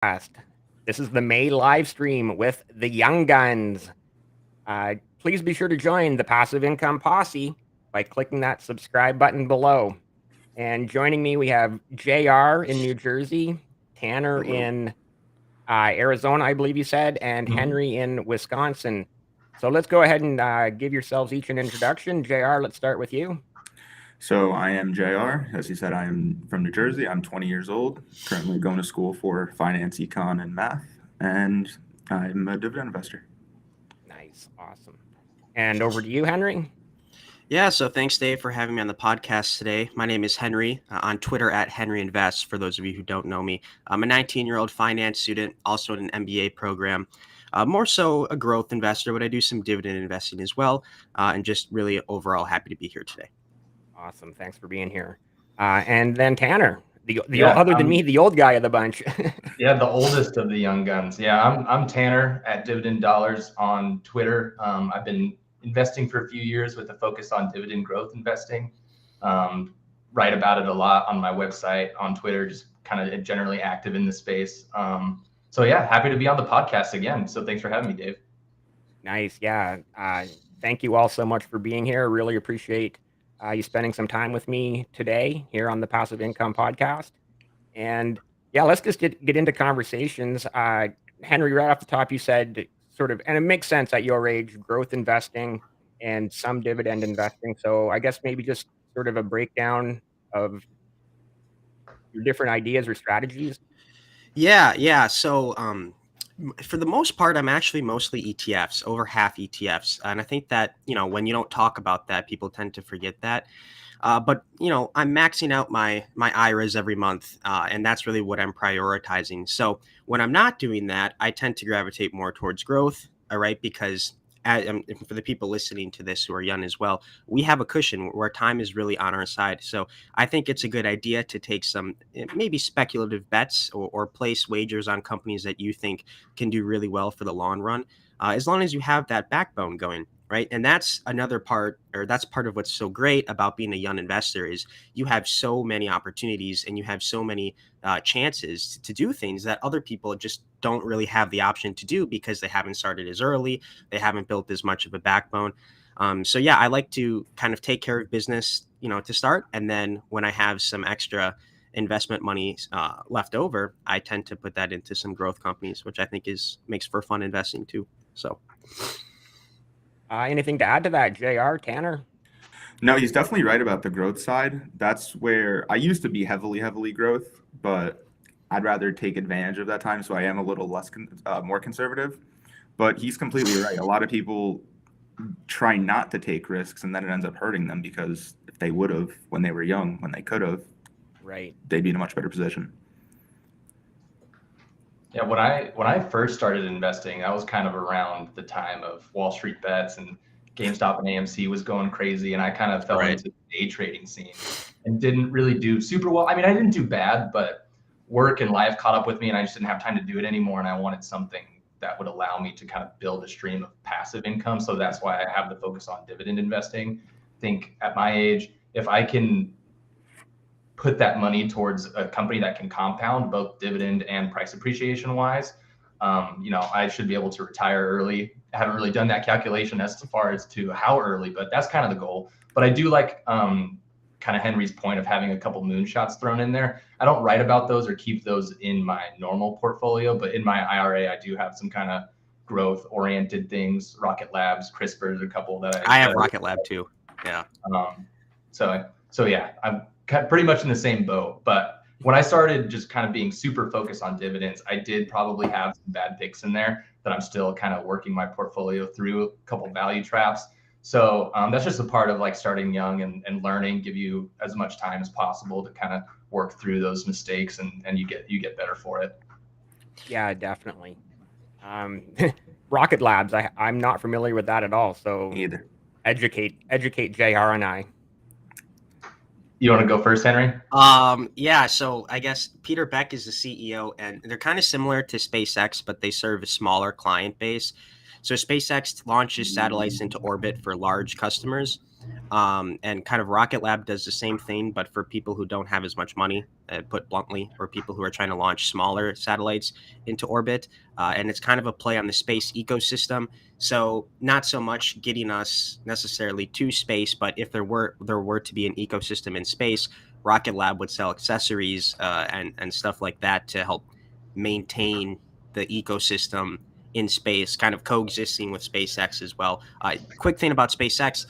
Podcast. This is the May live stream with the Young Guns. Please be sure to join the Passive Income Posse by clicking that subscribe button below. And joining me, we have JR in New Jersey, Tanner Hello. in Arizona, I believe you said, and Henry in Wisconsin. So let's go ahead and give yourselves each an introduction. JR, let's start with you. So I am JR. As you said, I am from New Jersey. I'm 20 years old, currently going to school for finance, econ, and math, and I'm a dividend investor. Nice. Awesome. And over to you, Henry. Yeah, so thanks, Dave, for having me on the podcast today. My name is Henry, on Twitter at Henry Invest, for those of you who don't know me. I'm a 19-year-old finance student, also in an MBA program, more so a growth investor, but I do some dividend investing as well, and just really overall happy to be here today. Awesome. Thanks for being here. And then Tanner, the Yeah, other than me, the old guy of the bunch. Yeah, the oldest of the young guns. Yeah, I'm Tanner at Dividend Dollars on Twitter. I've been investing for a few years with a focus on dividend growth investing. Write about it a lot on my website, on Twitter, just kind of generally active in the space. So yeah, happy to be on the podcast again. So thanks for having me, Dave. Nice. Yeah. Thank you all so much for being here. Really appreciate you spending some time with me today here on the Passive Income Podcast. And yeah, let's just get into conversations. Henry, right off the top, you said sort of, and it makes sense at your age, growth investing and some dividend investing. So I guess maybe just sort of a breakdown of your different ideas or strategies. Yeah. So for the most part, I'm actually mostly ETFs, over half ETFs. And I think that, when you don't talk about that, people tend to forget that. But I'm maxing out my IRAs every month, and that's really what I'm prioritizing. So when I'm not doing that, I tend to gravitate more towards growth. All right, because for the people listening to this who are young as well, we have a cushion where time is really on our side. So I think it's a good idea to take some maybe speculative bets or place wagers on companies that you think can do really well for the long run, as long as you have that backbone going. Right. And that's another part, or that's part of what's so great about being a young investor is you have so many opportunities and you have so many chances to do things that other people just don't really have the option to do because they haven't started as early. They haven't built as much of a backbone. So, yeah, I like to kind of take care of business, to start. And then when I have some extra investment money left over, I tend to put that into some growth companies, which I think makes for fun investing, too. So. Anything to add to that, JR, Tanner? No, he's definitely right about the growth side. That's where I used to be heavily growth, but I'd rather take advantage of that time. So I am a little more conservative. But he's completely right. A lot of people try not to take risks, and then it ends up hurting them because if they would have when they were young, when they could have, right, they'd be in a much better position. Yeah, when I first started investing, that was kind of around the time of Wall Street Bets and GameStop and AMC was going crazy, and I kind of fell into the day trading scene and didn't really do super well. I mean, I didn't do bad, but work and life caught up with me, and I just didn't have time to do it anymore. And I wanted something that would allow me to kind of build a stream of passive income. So that's why I have the focus on dividend investing. I think at my age, if I can put that money towards a company that can compound both dividend and price appreciation wise, I should be able to retire early. I haven't really done that calculation as far as to how early, but that's kind of the goal. But I do like kind of Henry's point of having a couple moonshots thrown in there. I don't write about those or keep those in my normal portfolio, but in my IRA, I do have some kind of growth oriented things. Rocket Labs, CRISPR is a couple that I have Rocket Lab too. Yeah. So yeah, I'm pretty much in the same boat. But when I started just kind of being super focused on dividends, I did probably have some bad picks in there that I'm still kind of working my portfolio through, a couple value traps. So that's just a part of like starting young and learning, give you as much time as possible to kind of work through those mistakes and you get better for it. Yeah, definitely. Rocket Labs, I'm not familiar with that at all. So either educate JR and I. You want to go first, Henry? Yeah. So I guess Peter Beck is the CEO, and they're kind of similar to SpaceX, but they serve a smaller client base. So SpaceX launches satellites into orbit for large customers, and kind of Rocket Lab does the same thing, but for people who don't have as much money put bluntly, or people who are trying to launch smaller satellites into orbit. And it's kind of a play on the space ecosystem. So not so much getting us necessarily to space, but if there were to be an ecosystem in space, Rocket Lab would sell accessories and stuff like that to help maintain the ecosystem in space, kind of coexisting with SpaceX as well. Quick thing about SpaceX,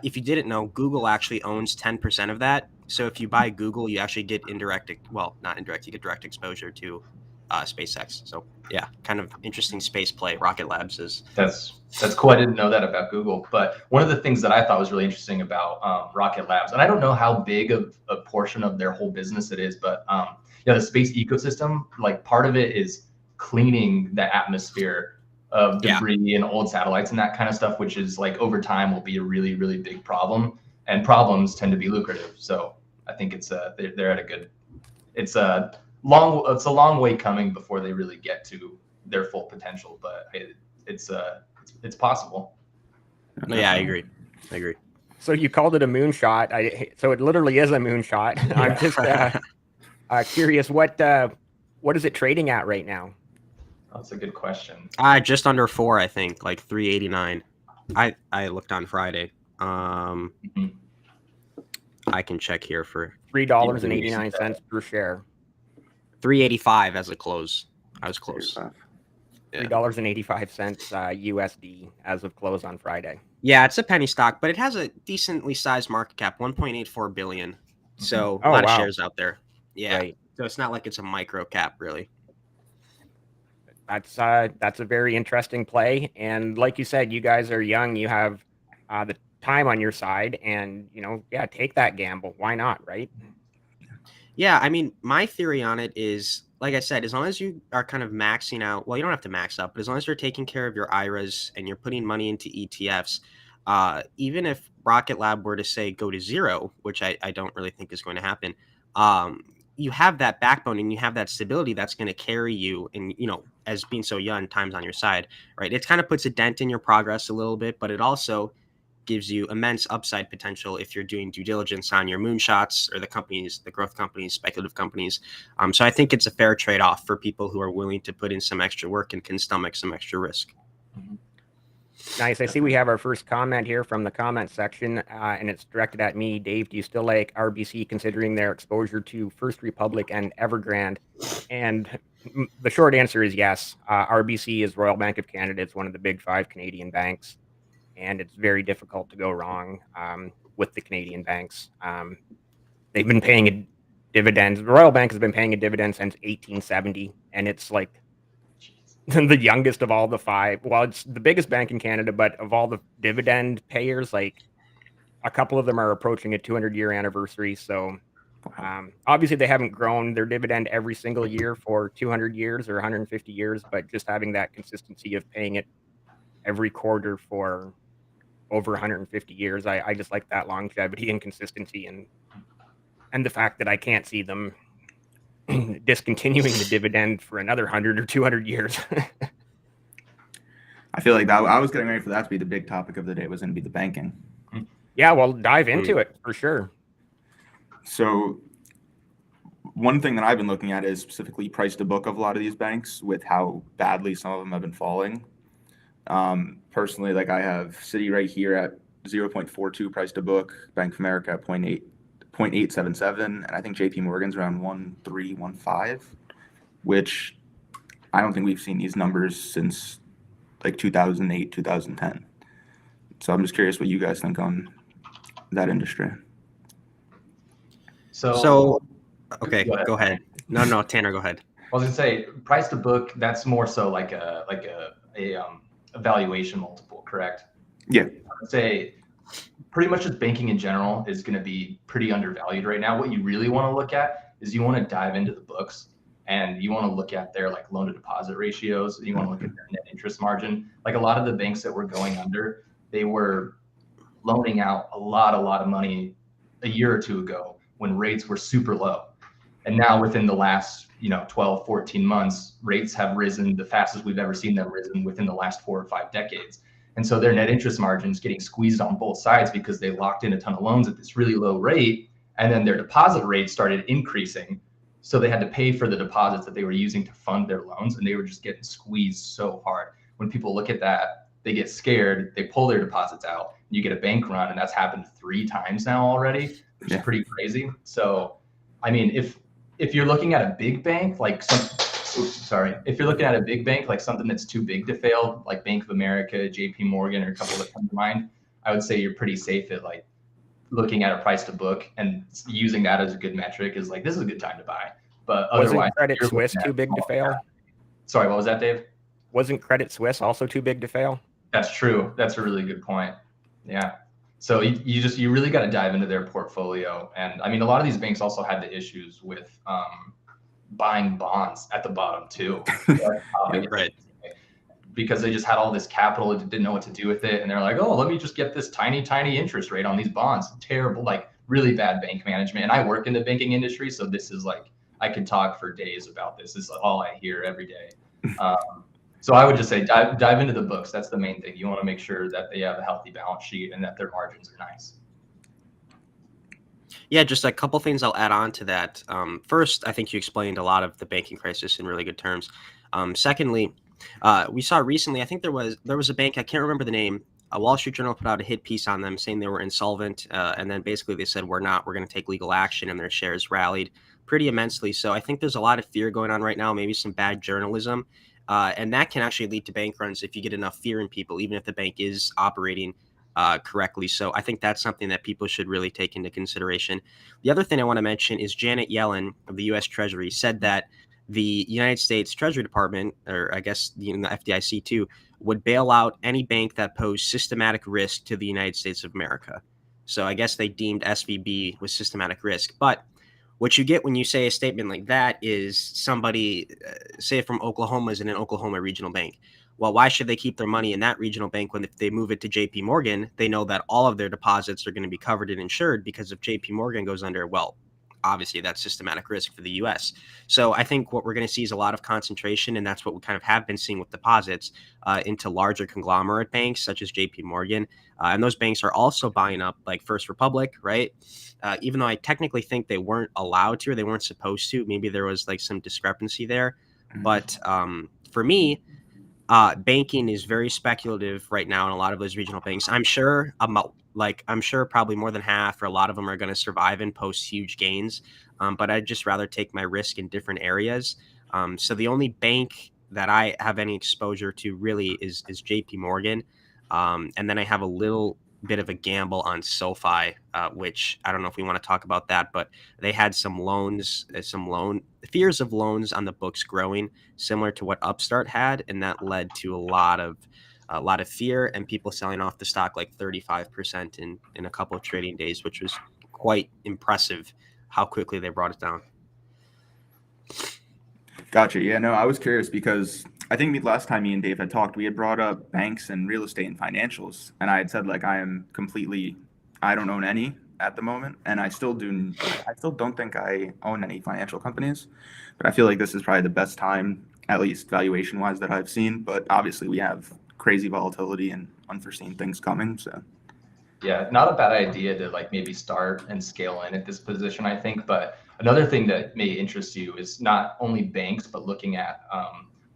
if you didn't know, Google actually owns 10% of that. So if you buy Google, you actually get not indirect, you get direct exposure to SpaceX. So yeah, kind of interesting space play Rocket Labs is. That's cool. I didn't know that about Google. But one of the things that I thought was really interesting about Rocket Labs, and I don't know how big of a portion of their whole business it is, but the space ecosystem, like part of it is cleaning the atmosphere of debris and old satellites and that kind of stuff, which is like over time will be a really, really big problem, and problems tend to be lucrative. So I think they're at a good, it's a long way coming before they really get to their full potential, but it's possible. Yeah, I agree. So you called it a moonshot. So it literally is a moonshot. Yeah. I'm just curious, what is it trading at right now? That's a good question. Just under 4, I think, like 389. I looked on Friday. I can check here for $3.89 per share. 385 as a close. I was close. $3.85 USD as of close on Friday. Yeah, it's a penny stock, but it has a decently sized market cap, 1.84 billion. So a lot of shares out there. Yeah. Right. So it's not like it's a micro cap, really. That's a very interesting play. And like you said, you guys are young. You have the time on your side, and take that gamble. Why not, right? Yeah, I mean, my theory on it is, like I said, as long as you are kind of maxing out, well, you don't have to max out, but as long as you're taking care of your IRAs and you're putting money into ETFs, even if Rocket Lab were to say go to zero, which I don't really think is going to happen, you have that backbone and you have that stability that's going to carry you. And, as being so young, time's on your side, right? It kind of puts a dent in your progress a little bit, but it also gives you immense upside potential if you're doing due diligence on your moonshots or the companies, the growth companies, speculative companies. So I think it's a fair trade-off for people who are willing to put in some extra work and can stomach some extra risk. Nice. I see we have our first comment here from the comment section, and it's directed at me. Dave, do you still like RBC considering their exposure to First Republic and Evergrande? And the short answer is yes. RBC is Royal Bank of Canada. It's one of the big 5 Canadian banks, and it's very difficult to go wrong with the Canadian banks. They've been paying dividends. The Royal Bank has been paying a dividend since 1870, and it's like the youngest of all the 5. Well, it's the biggest bank in Canada, but of all the dividend payers, like a couple of them are approaching a 200-year anniversary. So obviously they haven't grown their dividend every single year for 200 years or 150 years, but just having that consistency of paying it every quarter for over 150 years, I just like that longevity and consistency, and the fact that I can't see them discontinuing the dividend for another 100 or 200 years. I feel like that I was getting ready for that to be the big topic of the day, was going to be the banking. Yeah, well, dive into it for sure. So one thing that I've been looking at is specifically price to book of a lot of these banks, with how badly some of them have been falling. Personally, like I have Citi right here at 0.42 price to book, Bank of America at 0.877, and I think JP Morgan's around 1.315, which I don't think we've seen these numbers since like 2008, 2010. So I'm just curious what you guys think on that industry. So okay, go ahead. No, Tanner, go ahead. I was gonna say price to book. That's more so like a valuation multiple, correct? Yeah. I'd say pretty much just banking in general is going to be pretty undervalued right now. What you really want to look at is you want to dive into the books, and you want to look at their like loan to deposit ratios. You want to look at their net interest margin. Like a lot of the banks that were going under, they were loaning out a lot of money a year or two ago when rates were super low. And now within the last 12, 14 months, rates have risen the fastest we've ever seen them risen within the last 4 or 5 decades. And so their net interest margin is getting squeezed on both sides because they locked in a ton of loans at this really low rate. And then their deposit rate started increasing So they had to pay for the deposits that they were using to fund their loans, and they were just getting squeezed so hard. When people look at that, they get scared, they pull their deposits out, and you get a bank run, and that's happened 3 times now already, which is pretty crazy. So, I mean, if you're looking at a big bank, like if you're looking at a big bank, like something that's too big to fail, like Bank of America, JP Morgan, or a couple that come to mind, I would say you're pretty safe at like looking at a price to book and using that as a good metric is like, this is a good time to buy. But otherwise, wasn't Credit Suisse too big to fail? Sorry, what was that, Dave? Wasn't Credit Suisse also too big to fail? That's true. That's a really good point. Yeah. So you really got to dive into their portfolio. And I mean, a lot of these banks also had the issues with buying bonds at the bottom too. Right. Because they just had all this capital and didn't know what to do with it. And they're like, oh, let me just get this tiny interest rate on these bonds. Terrible, like really bad bank management. And I work in the banking industry. So this is like, I could talk for days about this. This is all I hear every day. So I would just say dive into the books. That's the main thing. You want to make sure that they have a healthy balance sheet and that their margins are nice. Yeah, just a couple things I'll add on to that. First, I think you explained a lot of the banking crisis in really good terms. Secondly, we saw recently, I think there was a bank, I can't remember the name. A Wall Street Journal put out a hit piece on them saying they were insolvent. And then basically they said, we're going to take legal action, and their shares rallied pretty immensely. So I think there's a lot of fear going on right now, maybe some bad journalism. And that can actually lead to bank runs if you get enough fear in people, even if the bank is operating correctly. So I think that's something that people should really take into consideration. The other thing I want to mention is Janet Yellen of the U.S. Treasury said that the United States Treasury Department, or I guess the FDIC too, would bail out any bank that posed systematic risk to the United States of America. So I guess they deemed SVB was systematic risk. But what you get when you say a statement like that is somebody, say from Oklahoma, is in an Oklahoma regional bank. Well, why should they keep their money in that regional bank when if they move it to JP Morgan, they know that all of their deposits are going to be covered and insured, because if JP Morgan goes under, well, obviously that's systematic risk for the US. So I think what we're going to see is a lot of concentration, and that's what we kind of have been seeing with deposits into larger conglomerate banks such as JP Morgan. And those banks are also buying up like First Republic, right? Even though I technically think they weren't allowed to, or they weren't supposed to. Maybe there was like some discrepancy there. But for me, banking is very speculative right now in a lot of those regional banks. I'm sure probably more than half or a lot of them are going to survive and post huge gains. But I'd just rather take my risk in different areas. So the only bank that I have any exposure to really is JP Morgan. And then I have a little bit of a gamble on SoFi, which I don't know if we want to talk about that, but they had some fears of loans on the books growing, similar to what Upstart had, and that led to a lot of fear and people selling off the stock like 35% in a couple of trading days, which was quite impressive how quickly they brought it down. Gotcha. Yeah, no, I was curious because I think the last time me and Dave had talked, we had brought up banks and real estate and financials. And I had said, like, I don't own any at the moment. And I still don't think I own any financial companies. But I feel like this is probably the best time, at least valuation wise, that I've seen. But obviously we have crazy volatility and unforeseen things coming. So yeah, not a bad idea to like maybe start and scale in at this position, I think. But another thing that may interest you is not only banks, but looking at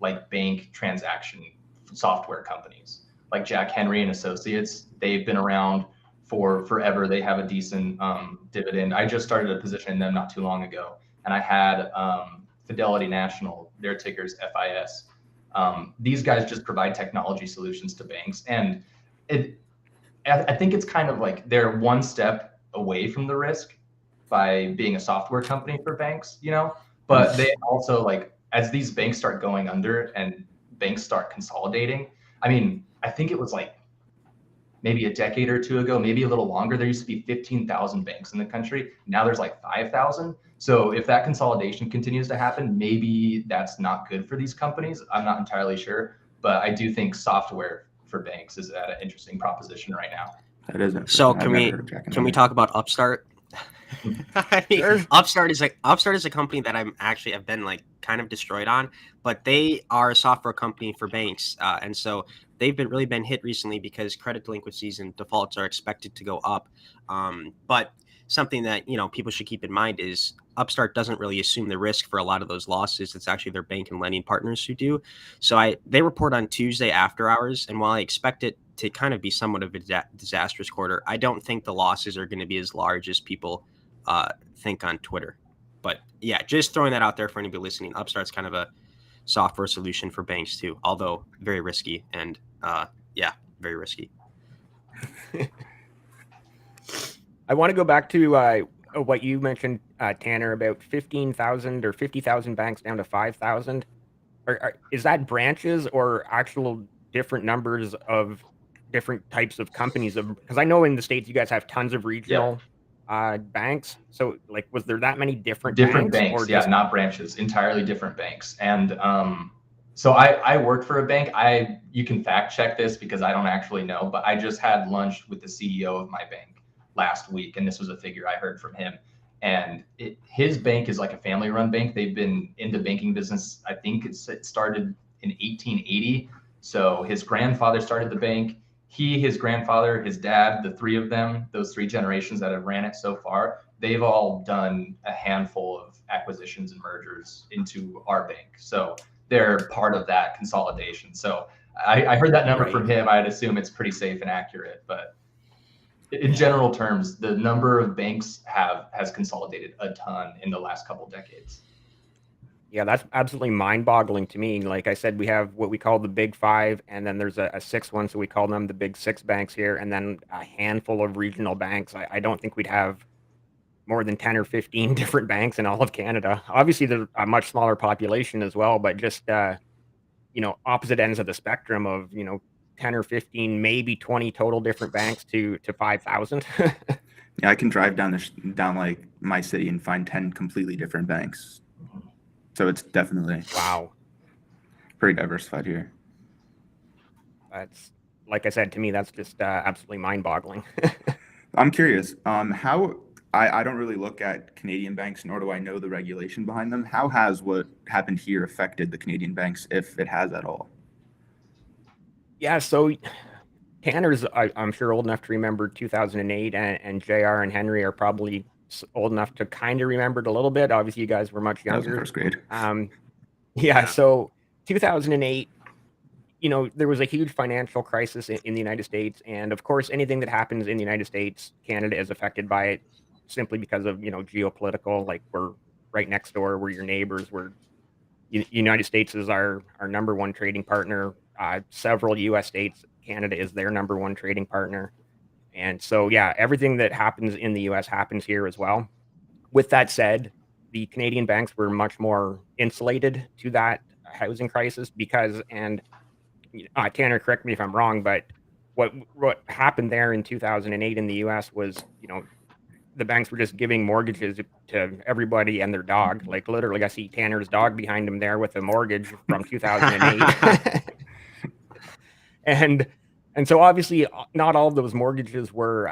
like bank transaction software companies like Jack Henry and Associates. They've been around for forever. They have a decent dividend. I just started a position in them not too long ago, and I had Fidelity National, their ticker's FIS. These guys just provide technology solutions to banks, and I think it's kind of like they're one step away from the risk by being a software company for banks, but they also, like, as these banks start going under and banks start consolidating, I mean, I think it was like maybe a decade or two ago, maybe a little longer, there used to be 15,000 banks in the country. Now there's like 5,000. So if that consolidation continues to happen, maybe that's not good for these companies. I'm not entirely sure, but I do think software for banks is at an interesting proposition right now. that is interesting. So I've can never we heard of Jack and can we Henry. talk about Upstart? I mean, Sure. Upstart is a company that I've been like kind of destroyed on, but they are a software company for banks, and so they've really been hit recently because credit delinquencies and defaults are expected to go up. But something that, people should keep in mind is Upstart doesn't really assume the risk for a lot of those losses. It's actually their bank and lending partners who do. So they report on Tuesday after hours, and while I expect it to kind of be somewhat of a disastrous quarter, I don't think the losses are going to be as large as people think on Twitter. But yeah, just throwing that out there for anybody listening. Upstart's kind of a software solution for banks too, although very risky and very risky. I want to go back to what you mentioned, Tanner, about 15,000 or 50,000 banks down to 5,000. Is that branches or actual different numbers of different types of companies? Because I know in the States you guys have tons of regional banks. So, like, was there that many different banks? Or just... not branches, entirely different banks. And so I work for a bank. You can fact check this because I don't actually know, but I just had lunch with the CEO of my bank last week, and this was a figure I heard from him. And his bank is like a family-run bank. They've been in the banking business. I think it started in 1880. So his grandfather started the bank. His grandfather, his dad, the three of them, those three generations that have ran it so far, they've all done a handful of acquisitions and mergers into our bank. So they're part of that consolidation. So I heard that number from him. I'd assume it's pretty safe and accurate, but in general terms, the number of banks has consolidated a ton in the last couple decades. Yeah, that's absolutely mind-boggling to me. Like I said, we have what we call the Big Five, and then there's a sixth one, so we call them the Big Six banks here, and then a handful of regional banks. I don't think we'd have more than 10 or 15 different banks in all of Canada. Obviously, there's a much smaller population as well, but just opposite ends of the spectrum of 10 or 15, maybe 20 total different banks to 5,000. Yeah, I can drive down like my city and find 10 completely different banks. So it's definitely pretty diversified here. That's, like I said, to me, that's just absolutely mind-boggling. I'm curious, how I don't really look at Canadian banks, nor do I know the regulation behind them. How has what happened here affected the Canadian banks, if it has at all? Yeah, so Tanner's, I'm sure, old enough to remember 2008, and JR and Henry are probably old enough to kind of remember it a little bit. Obviously, you guys were much younger. That was in first grade. So 2008, there was a huge financial crisis in the United States. And of course, anything that happens in the United States, Canada is affected by it simply because of, geopolitical, like we're right next door, we're your neighbors, United States is our number one trading partner. Several US states, Canada is their number one trading partner. And so, yeah, everything that happens in the US happens here as well. With that said, the Canadian banks were much more insulated to that housing crisis because, and Tanner, correct me if I'm wrong, but what happened there in 2008 in the US was, the banks were just giving mortgages to everybody and their dog. Like literally, I see Tanner's dog behind him there with a mortgage from 2008. And so obviously not all of those mortgages were,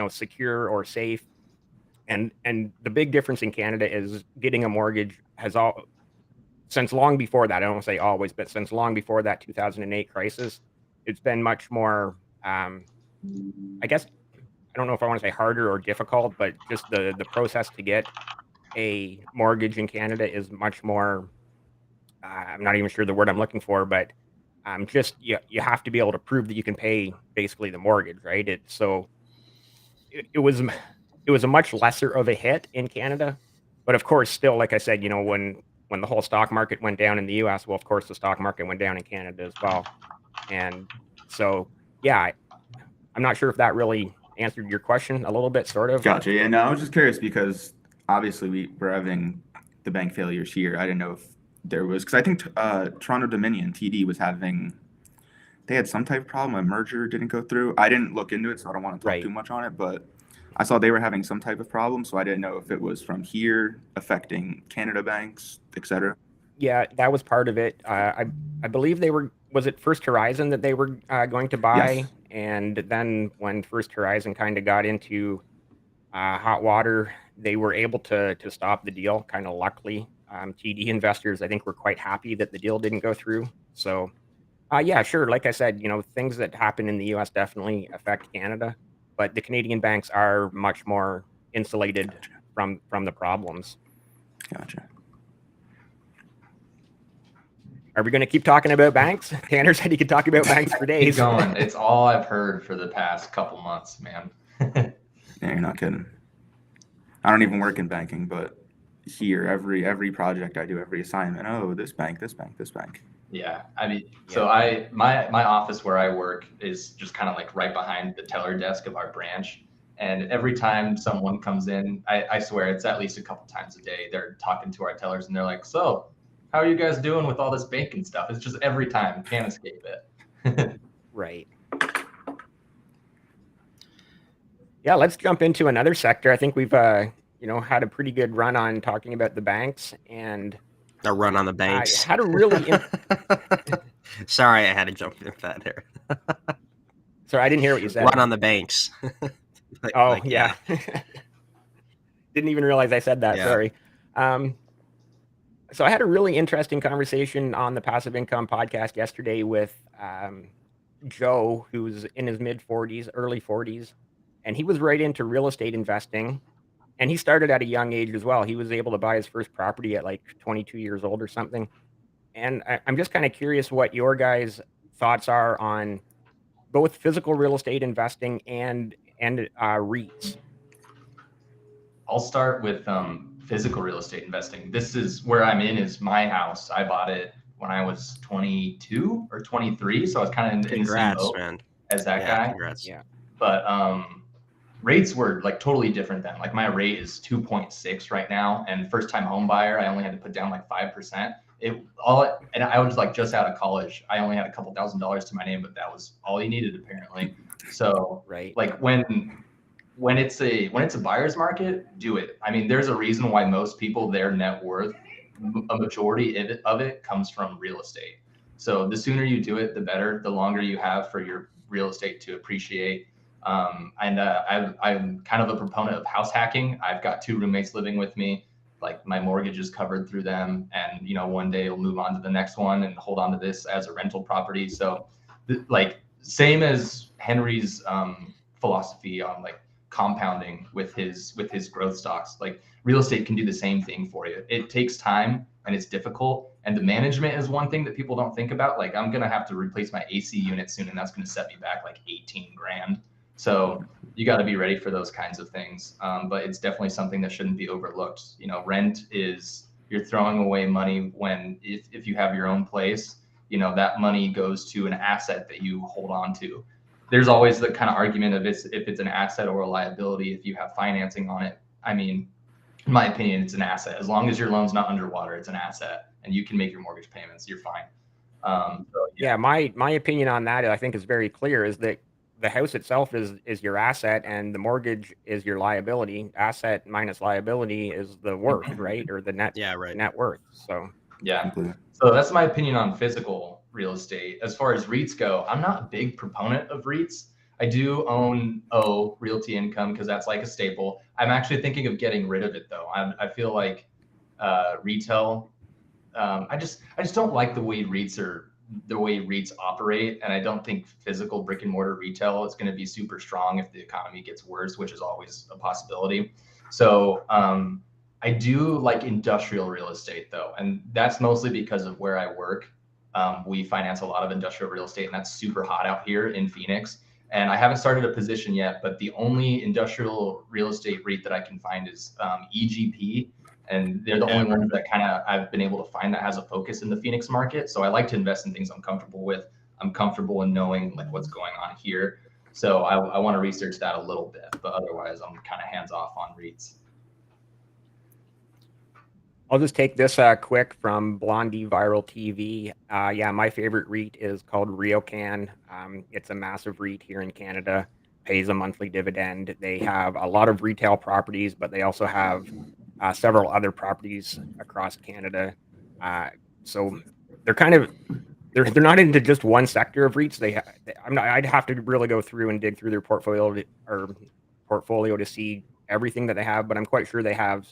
secure or safe. And the big difference in Canada is getting a mortgage since long before that, I don't say always, but since long before that 2008 crisis, it's been much more, I guess, I don't know if I want to say harder or difficult, but just the process to get a mortgage in Canada is much more, I'm not even sure the word I'm looking for, but just you have to be able to prove that you can pay basically the mortgage, right? It was a much lesser of a hit in Canada, but of course, still, like I said, when the whole stock market went down in the US, well, of course, the stock market went down in Canada as well. And so, yeah, I'm not sure if that really answered your question a little bit, sort of. Gotcha. Yeah, no, I was just curious because obviously we're having the bank failures here. I didn't know if there was, because I think Toronto Dominion, TD, they had some type of problem. A merger didn't go through. I didn't look into it, so I don't want to talk too much on it, but I saw they were having some type of problem, so I didn't know if it was from here affecting Canada banks, etc. Yeah, that was part of it. I believe was it First Horizon that they were going to buy? Yes. And then when First Horizon kind of got into hot water, they were able to stop the deal, kind of luckily. TD investors, I think, were quite happy that the deal didn't go through. So, yeah, sure. Like I said, things that happen in the US definitely affect Canada, but the Canadian banks are much more insulated from the problems. Gotcha. Are we going to keep talking about banks? Tanner said he could talk about banks for days. Keep going. It's all I've heard for the past couple months, man. Yeah, you're not kidding. I don't even work in banking, but here, every project I do, every assignment, oh, this bank, this bank, this bank. Yeah, I mean, so my office where I work is just kind of like right behind the teller desk of our branch. And every time someone comes in, I swear it's at least a couple times a day, they're talking to our tellers and they're like, so how are you guys doing with all this banking stuff? It's just every time, can't escape it. Right. Yeah, let's jump into another sector. I think we've had a pretty good run on talking about the banks and a run on the banks. Had a really Sorry, I had to jump in that there. Sorry, I didn't hear what you said. Run on the banks. Yeah. Didn't even realize I said that. Yeah. Sorry. So I had a really interesting conversation on the Passive Income podcast yesterday with Joe, who's in his mid-40s, early 40s, and he was right into real estate investing. And he started at a young age as well. He was able to buy his first property at like 22 years old or something. And I'm just kind of curious what your guys' thoughts are on both physical real estate investing and REITs. I'll start with physical real estate investing. This is where I'm in, is my house. I bought it when I was 22 or 23. So I was kind of in the same boat as that guy. Congrats. Yeah. But rates were like totally different then. Like my rate is 2.6 right now. And first time home buyer, I only had to put down like 5%. And I was like just out of college. I only had a couple $1,000s to my name, but that was all you needed apparently. So like when it's a buyer's market, do it. I mean, there's a reason why most people, their net worth, a majority of it comes from real estate. So the sooner you do it, the better. The longer you have for your real estate to appreciate. I'm kind of a proponent of house hacking. I've got 2 roommates living with me. Like my mortgage is covered through them, and one day I'll move on to the next one and hold on to this as a rental property. So like same as Henry's philosophy on like compounding with his growth stocks, like real estate can do the same thing for you. It takes time and it's difficult, and the management is one thing that people don't think about. Like I'm gonna have to replace my AC unit soon, and that's gonna set me back like 18 grand. So you got to be ready for those kinds of things. But it's definitely something that shouldn't be overlooked. Rent is, you're throwing away money when if you have your own place, that money goes to an asset that you hold on to. There's always the kind of argument of if it's an asset or a liability, if you have financing on it. I mean, in my opinion, it's an asset. As long as your loan's not underwater, it's an asset and you can make your mortgage payments, you're fine. My opinion on that, I think, is very clear, is that the house itself is your asset and the mortgage is your liability. Asset minus liability is the worth, right? Or the net, net worth. So so that's my opinion on physical real estate. As far as REITs go, I'm not a big proponent of REITs. I do own Realty Income because that's like a staple. I'm actually thinking of getting rid of it though. I feel like retail, I just don't like the way REITs operate. And I don't think physical brick and mortar retail is going to be super strong if the economy gets worse, which is always a possibility. So I do like industrial real estate though. And that's mostly because of where I work. We finance a lot of industrial real estate, and that's super hot out here in Phoenix. And I haven't started a position yet, but the only industrial real estate REIT that I can find is EGP. And they're the only ones that kind of I've been able to find that has a focus in the Phoenix market. So I like to invest in things I'm comfortable with. I'm comfortable in knowing like what's going on here. So I want to research that a little bit, but otherwise I'm kind of hands off on REITs. I'll just take this quick from Blondie Viral TV. My favorite REIT is called RioCan. It's a massive REIT here in Canada, pays a monthly dividend. They have a lot of retail properties, but they also have several other properties across Canada. So they're kind of, they're not into just one sector of REITs. I'd have to really go through and dig through their portfolio to see everything that they have, but I'm quite sure they have,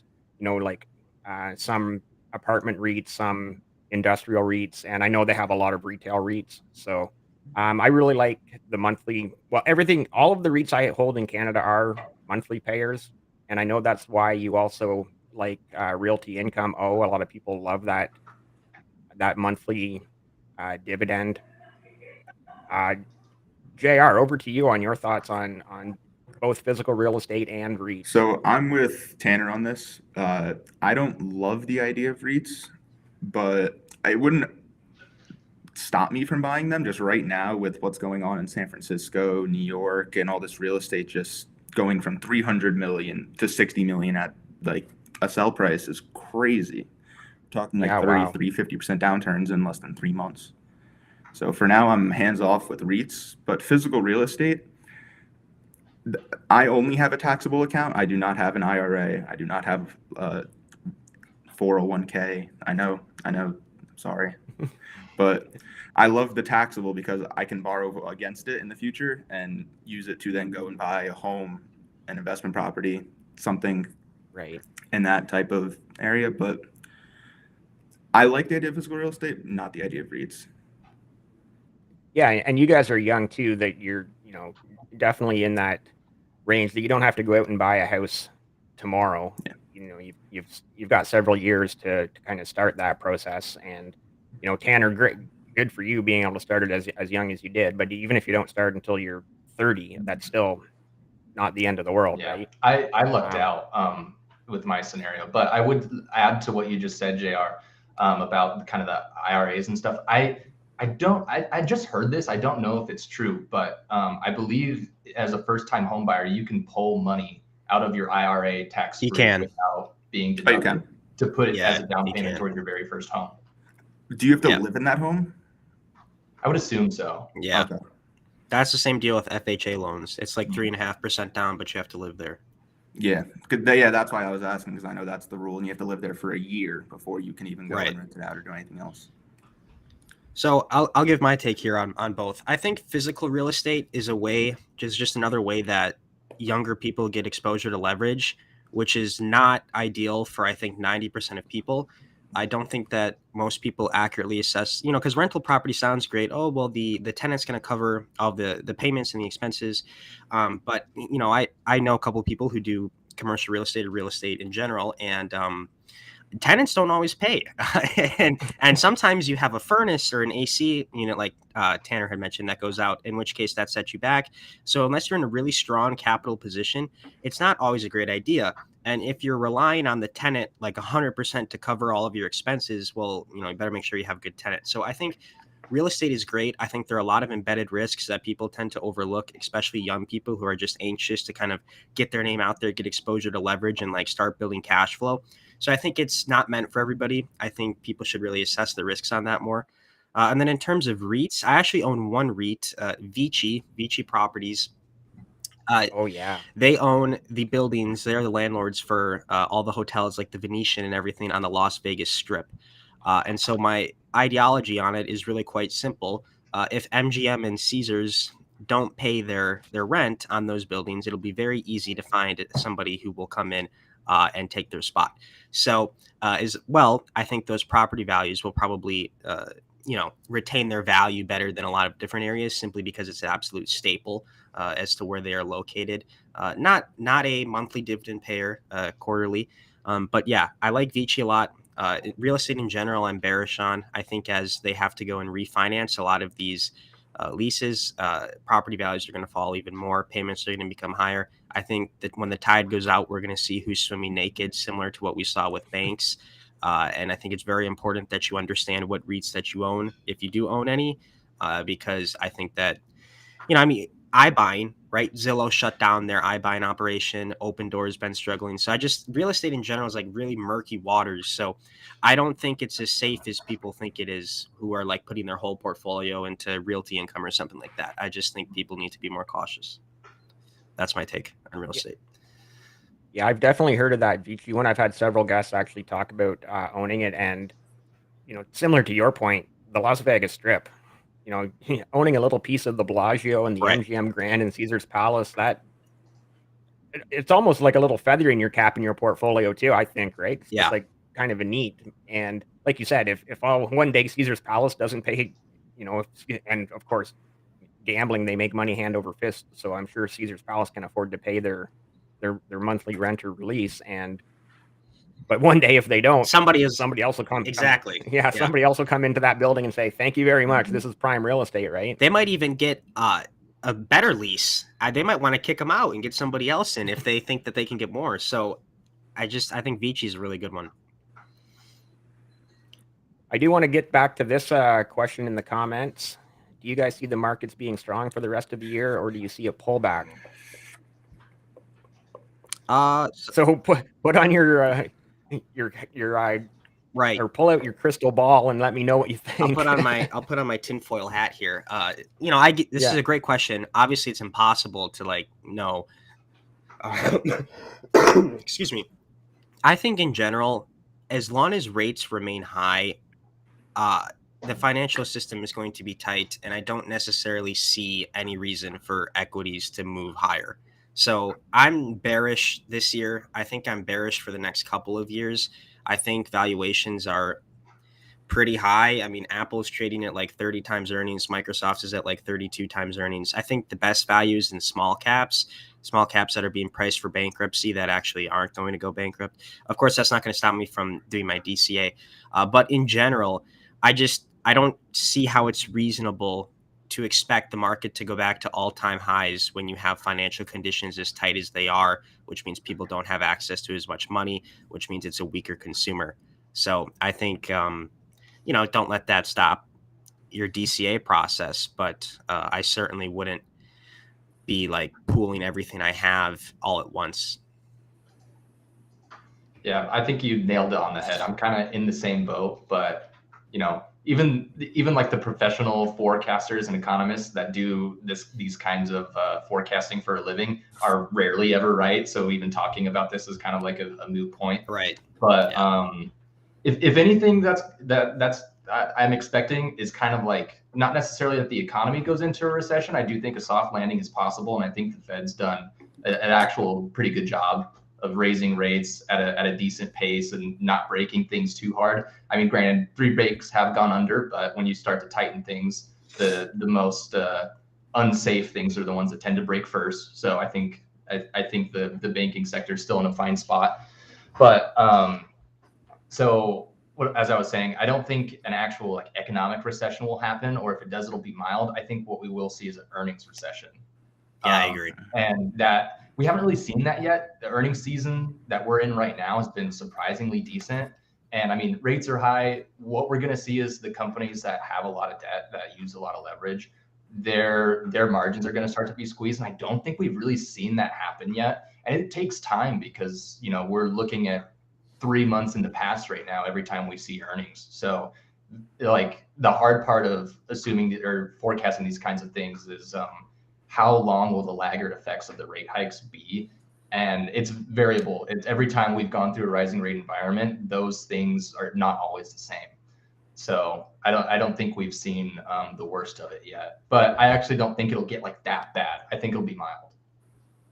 some apartment REITs, some industrial REITs, and I know they have a lot of retail REITs. So I really like the monthly, all of the REITs I hold in Canada are monthly payers. and I know that's why you also like Realty Income. Oh, a lot of people love that monthly dividend. Uh, Jr. Over to you on your thoughts on both physical real estate and REITs. So I'm with Tanner on this. I don't love the idea of REITs, but it wouldn't stop me from buying them just right now with what's going on in San Francisco, New York, and all this real estate just going from 300 million to 60 million at like a sell price is crazy. We're talking like Yeah, 33, 50% downturns in less than 3 months. So for now, I'm hands off with REITs, but physical real estate, I only have a taxable account. I do not have an IRA. I do not have 401k. I know, sorry. But I love the taxable because I can borrow against it in the future and use it to then go and buy a home, an investment property, something right. in that type of area. But I like the idea of physical real estate, not the idea of REITs. Yeah, and you guys are young too. That you're, definitely in that range that you don't have to go out and buy a house tomorrow. Yeah. You've got several years to kind of start that process. And Tanner, great, good for you being able to start it as young as you did. But even if you don't start until you're 30, that's still not the end of the world, Yeah, right? I lucked out with my scenario, but I would add to what you just said, JR, about kind of the IRAs and stuff. I just heard this. I don't know if it's true, but I believe as a first-time home buyer, you can pull money out of your IRA tax-free You can. without being Oh, you deducted can. to put it as Yeah, a down you payment can. towards your very first home. Do you have to Yeah. live in that home? I would assume so. Yeah. Okay. That's the same deal with FHA loans. It's like 3.5% down, but you have to live there. Yeah. Yeah, that's why I was asking, because I know that's the rule, and you have to live there for a year before you can even go Right. and rent it out or do anything else. So I'll give my take here on both. I think physical real estate is a way, just another way that younger people get exposure to leverage, which is not ideal for I think 90% of people. I don't think that most people accurately assess, because rental property sounds great. Oh, well, the tenant's going to cover all the payments and the expenses. But I know a couple of people who do commercial real estate or real estate in general, and tenants don't always pay. and sometimes you have a furnace or an AC unit like Tanner had mentioned that goes out, in which case that sets you back. So unless you're in a really strong capital position, it's not always a great idea. And if you're relying on the tenant like 100% to cover all of your expenses, well, you better make sure you have a good tenant. So I think real estate is great. I think there are a lot of embedded risks that people tend to overlook, especially young people who are just anxious to kind of get their name out there, get exposure to leverage, and like start building cash flow. So I think it's not meant for everybody. I think people should really assess the risks on that more. And then in terms of REITs, I actually own one REIT, Vici Properties. Oh yeah. They own the buildings. They're the landlords for all the hotels like the Venetian and everything on the Las Vegas Strip. And so my ideology on it is really quite simple. If MGM and Caesars don't pay their rent on those buildings, it'll be very easy to find somebody who will come in and take their spot. So as well, I think those property values will probably retain their value better than a lot of different areas, simply because it's an absolute staple as to where they are located. Not a monthly dividend payer, quarterly. But yeah, I like Vici a lot. Real estate in general, I'm bearish on. I think as they have to go and refinance a lot of these leases, property values are going to fall even more. Payments are going to become higher. I think that when the tide goes out, we're going to see who's swimming naked, similar to what we saw with banks. And I think it's very important that you understand what REITs that you own, if you do own any, because I think that, iBuying, right? Zillow shut down their iBuying operation. Open Door's been struggling. So real estate in general is like really murky waters. So I don't think it's as safe as people think it is, who are like putting their whole portfolio into Realty Income or something like that. I just think people need to be more cautious. That's my take on real estate. Yeah, I've definitely heard of that Vici one. I've had several guests actually talk about owning it, and similar to your point, the Las Vegas Strip. Owning a little piece of the Bellagio and the Right. MGM Grand and Caesar's Palace, it's almost like a little feather in your cap in your portfolio too, I think, right? It's Yeah. just like kind of a neat. And like you said, if one day Caesar's Palace doesn't pay, and of course, gambling, they make money hand over fist. So I'm sure Caesar's Palace can afford to pay their their monthly rent or release, but one day if they don't, somebody else will come. exactly. Yeah, somebody else will come into that building and say, "Thank you very much. Mhm. This is prime real estate, right?" They might even get a better lease. They might want to kick them out and get somebody else in if they think that they can get more. So I think Vici is a really good one. I do want to get back to this question in the comments. Do you guys see the markets being strong for the rest of the year, or do you see a pullback? So put on your right. or pull out your crystal ball and let me know what you think. I'll put on my tinfoil hat here. This is a great question. Obviously, it's impossible to know. Excuse me. I think in general, as long as rates remain high, the financial system is going to be tight, and I don't necessarily see any reason for equities to move higher. So I'm bearish this year. I think I'm bearish for the next couple of years. I think valuations are pretty high. I mean, Apple's trading at like 30 times earnings. Microsoft is at like 32 times earnings. I think the best values in small caps that are being priced for bankruptcy that actually aren't going to go bankrupt. Of course, that's not going to stop me from doing my DCA. But in general, I don't see how it's reasonable to expect the market to go back to all-time highs when you have financial conditions as tight as they are, which means people don't have access to as much money, which means it's a weaker consumer. So I think, don't let that stop your DCA process, but I certainly wouldn't be pooling everything I have all at once. Yeah, I think you nailed it on the head. I'm kind of in the same boat, but even like the professional forecasters and economists that do these kinds of forecasting for a living are rarely ever right. So even talking about this is kind of like a moot point. Right. But yeah. If anything, that's I'm expecting is kind of like not necessarily that the economy goes into a recession. I do think a soft landing is possible, and I think the Fed's done an actual pretty good job of raising rates at a decent pace and not breaking things too hard. I mean, granted, 3 banks have gone under, but when you start to tighten things, the most unsafe things are the ones that tend to break first. So I think the banking sector is still in a fine spot. But as I was saying, I don't think an actual economic recession will happen, or if it does, it'll be mild. I think what we will see is an earnings recession. Yeah, I agree. And that we haven't really seen that yet. The earnings season that we're in right now has been surprisingly decent. And I mean, rates are high. What we're going to see is the companies that have a lot of debt, that use a lot of leverage, their margins are going to start to be squeezed. And I don't think we've really seen that happen yet. And it takes time because, we're looking at 3 months in the past right now every time we see earnings. So the hard part of assuming or forecasting these kinds of things is how long will the laggard effects of the rate hikes be? And it's variable. It's every time we've gone through a rising rate environment, those things are not always the same. So I don't think we've seen the worst of it yet. But I actually don't think it'll get that bad. I think it'll be mild.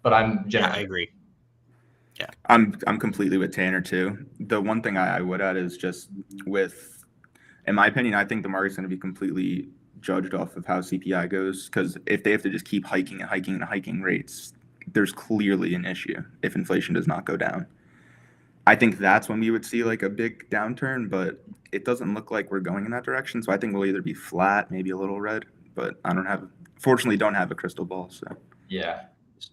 But I'm generally I agree. Yeah, I'm completely with Tanner too. The one thing I would add is just in my opinion, I think the market's going to be completely judged off of how CPI goes, because if they have to just keep hiking and hiking and hiking rates, there's clearly an issue if inflation does not go down. I think that's when we would see a big downturn, but it doesn't look like we're going in that direction. So I think we'll either be flat, maybe a little red, but fortunately don't have a crystal ball. So yeah.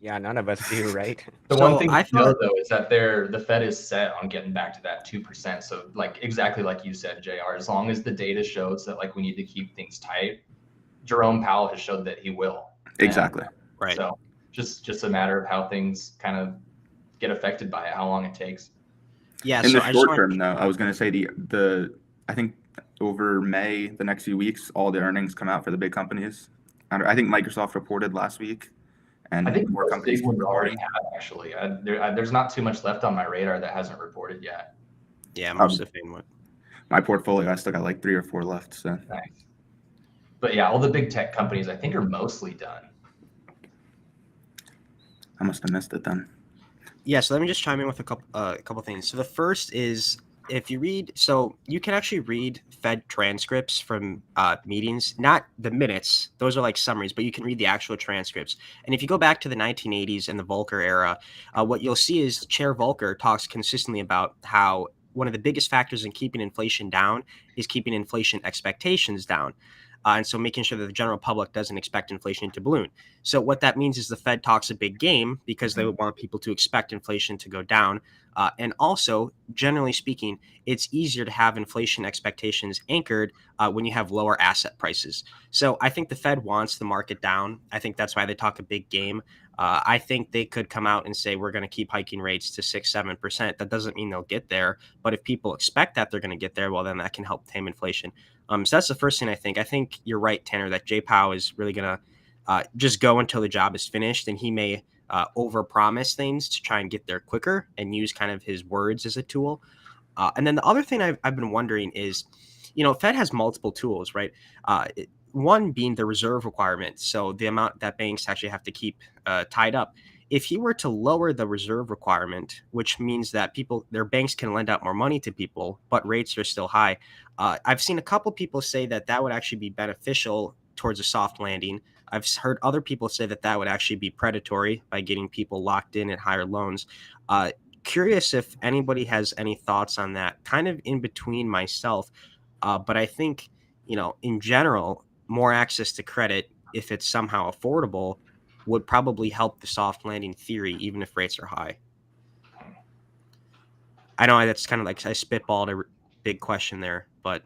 Yeah, none of us do, right? The one thing I know though is that the Fed is set on getting back to that 2%. So exactly like you said, JR, as long as the data shows that we need to keep things tight, Jerome Powell has showed that he will. Exactly. Right. So just a matter of how things kind of get affected by it, how long it takes. Yeah. In the short term, though, I was going to say I think over May, the next few weeks, all the earnings come out for the big companies. I think Microsoft reported last week. And I think more companies already have, actually. There's not too much left on my radar that hasn't reported yet. Yeah, most of them would. My portfolio, I still got 3 or 4 left. So nice. But yeah, all the big tech companies I think are mostly done. I must have missed it then. Yeah, so let me just chime in with a couple things. So the first is if you read, so you can actually read Fed transcripts from meetings, not the minutes, those are like summaries, but you can read the actual transcripts. And if you go back to the 1980s and the Volcker era, what you'll see is Chair Volcker talks consistently about how one of the biggest factors in keeping inflation down is keeping inflation expectations down. And so making sure that the general public doesn't expect inflation to balloon. So what that means is the Fed talks a big game because they would want people to expect inflation to go down. And also, generally speaking, it's easier to have inflation expectations anchored when you have lower asset prices. So I think the Fed wants the market down. I think that's why they talk a big game. I think they could come out and say we're going to keep hiking rates to 6-7%. That doesn't mean they'll get there, but if people expect that they're going to get there, well, then that can help tame inflation. So that's the first thing I think. I think you're right, Tanner, that Jay Powell is really going to just go until the job is finished, and he may overpromise things to try and get there quicker and use kind of his words as a tool. And then the other thing I've been wondering is, Fed has multiple tools, right? One being the reserve requirement, so the amount that banks actually have to keep tied up. If he were to lower the reserve requirement, which means that their banks can lend out more money to people, but rates are still high, I've seen a couple people say that would actually be beneficial towards a soft landing. I've heard other people say that would actually be predatory by getting people locked in at higher loans. Curious if anybody has any thoughts on that, kind of in between myself. But I think, in general, more access to credit, if it's somehow affordable, would probably help the soft landing theory, even if rates are high. I know that's kind of like I spitballed a big question there, but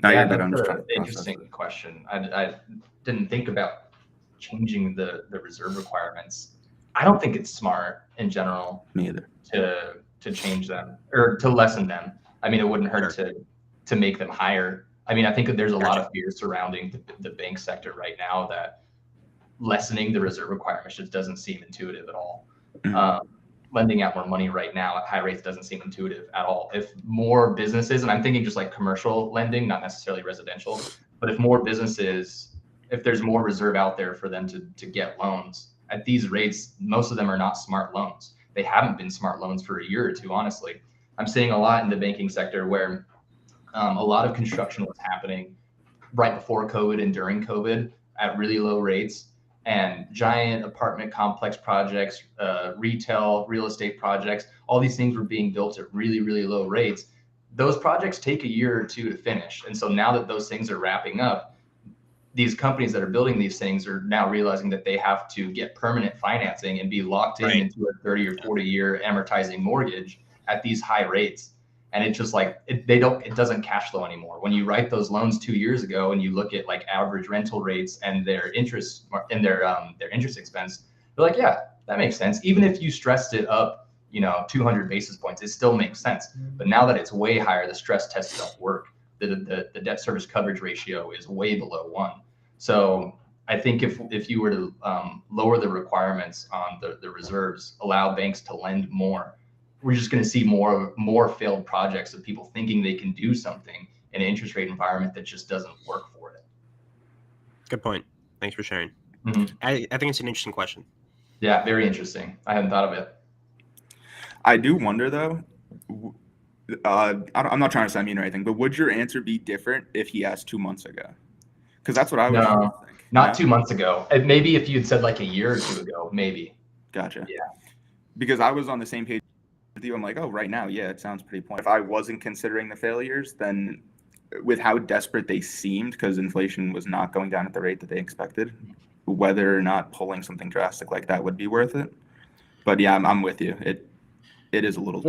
No, yeah, you're good. that's I'm just an trying to process interesting it. question. I didn't think about changing the reserve requirements. I don't think it's smart in general Me either. to change them or to lessen them. I mean, it wouldn't hurt to make them higher. I mean, I think that there's a lot of fear surrounding the bank sector right now that lessening the reserve requirements just doesn't seem intuitive at all. Lending out more money right now at high rates doesn't seem intuitive at all. If more businesses, and I'm thinking just like commercial lending, not necessarily residential, but if more businesses, if there's more reserve out there for them to get loans at these rates, most of them are not smart loans. They haven't been smart loans for a year or two, honestly. I'm seeing a lot in the banking sector where a lot of construction was happening right before COVID and during COVID at really low rates, and giant apartment complex projects, retail, real estate projects, all these things were being built at really, really low rates. Those projects take a year or two to finish. And so now that those things are wrapping up, these companies that are building these things are now realizing that they have to get permanent financing and be locked in into a 30 or 40-year amortizing mortgage at these high rates. And it's just like it doesn't cash flow anymore. When you write those loans 2 years ago and you look at like average rental rates and their interest and their interest expense, you're like, yeah, that makes sense. Even if you stressed it up, 200 basis points, it still makes sense. But now that it's way higher, the stress tests don't work. The debt service coverage ratio is way below 1. So I think if you were to lower the requirements on the reserves, allow banks to lend more, we're just going to see more failed projects of people thinking they can do something in an interest rate environment that just doesn't work for it. Good point. Thanks for sharing. Mm-hmm. I think it's an interesting question. Yeah, very interesting. I hadn't thought of it. I do wonder though. I'm not trying to sound mean or anything, but would your answer be different if he asked 2 months ago? Because that's what I was trying to think. Not 2 months ago. Maybe if you'd said like a year or two ago, maybe. Gotcha. Yeah. Because I was on the same page with you. I'm like, oh, right now, yeah, it sounds pretty pointless. If I wasn't considering the failures, then with how desperate they seemed, because inflation was not going down at the rate that they expected, whether or not pulling something drastic like that would be worth it. But yeah, I'm with you. It is a little.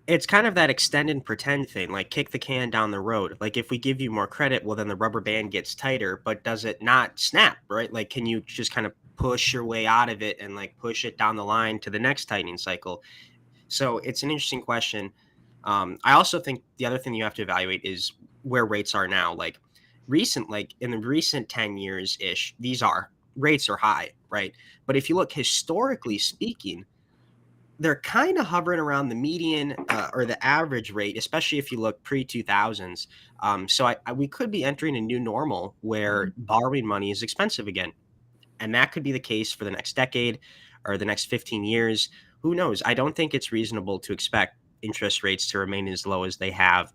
It's kind of that extend and pretend thing, like kick the can down the road. Like if we give you more credit, well, then the rubber band gets tighter, but does it not snap, right? Like, can you just kind of push your way out of it and like push it down the line to the next tightening cycle? So it's an interesting question. I also think the other thing you have to evaluate is where rates are now. Like in the recent 10 years ish, rates are high, right? But if you look historically speaking, they're kind of hovering around the median or the average rate, especially if you look pre-2000s. So we could be entering a new normal where borrowing money is expensive again. And that could be the case for the next decade or the next 15 years. Who knows? I don't think it's reasonable to expect interest rates to remain as low as they have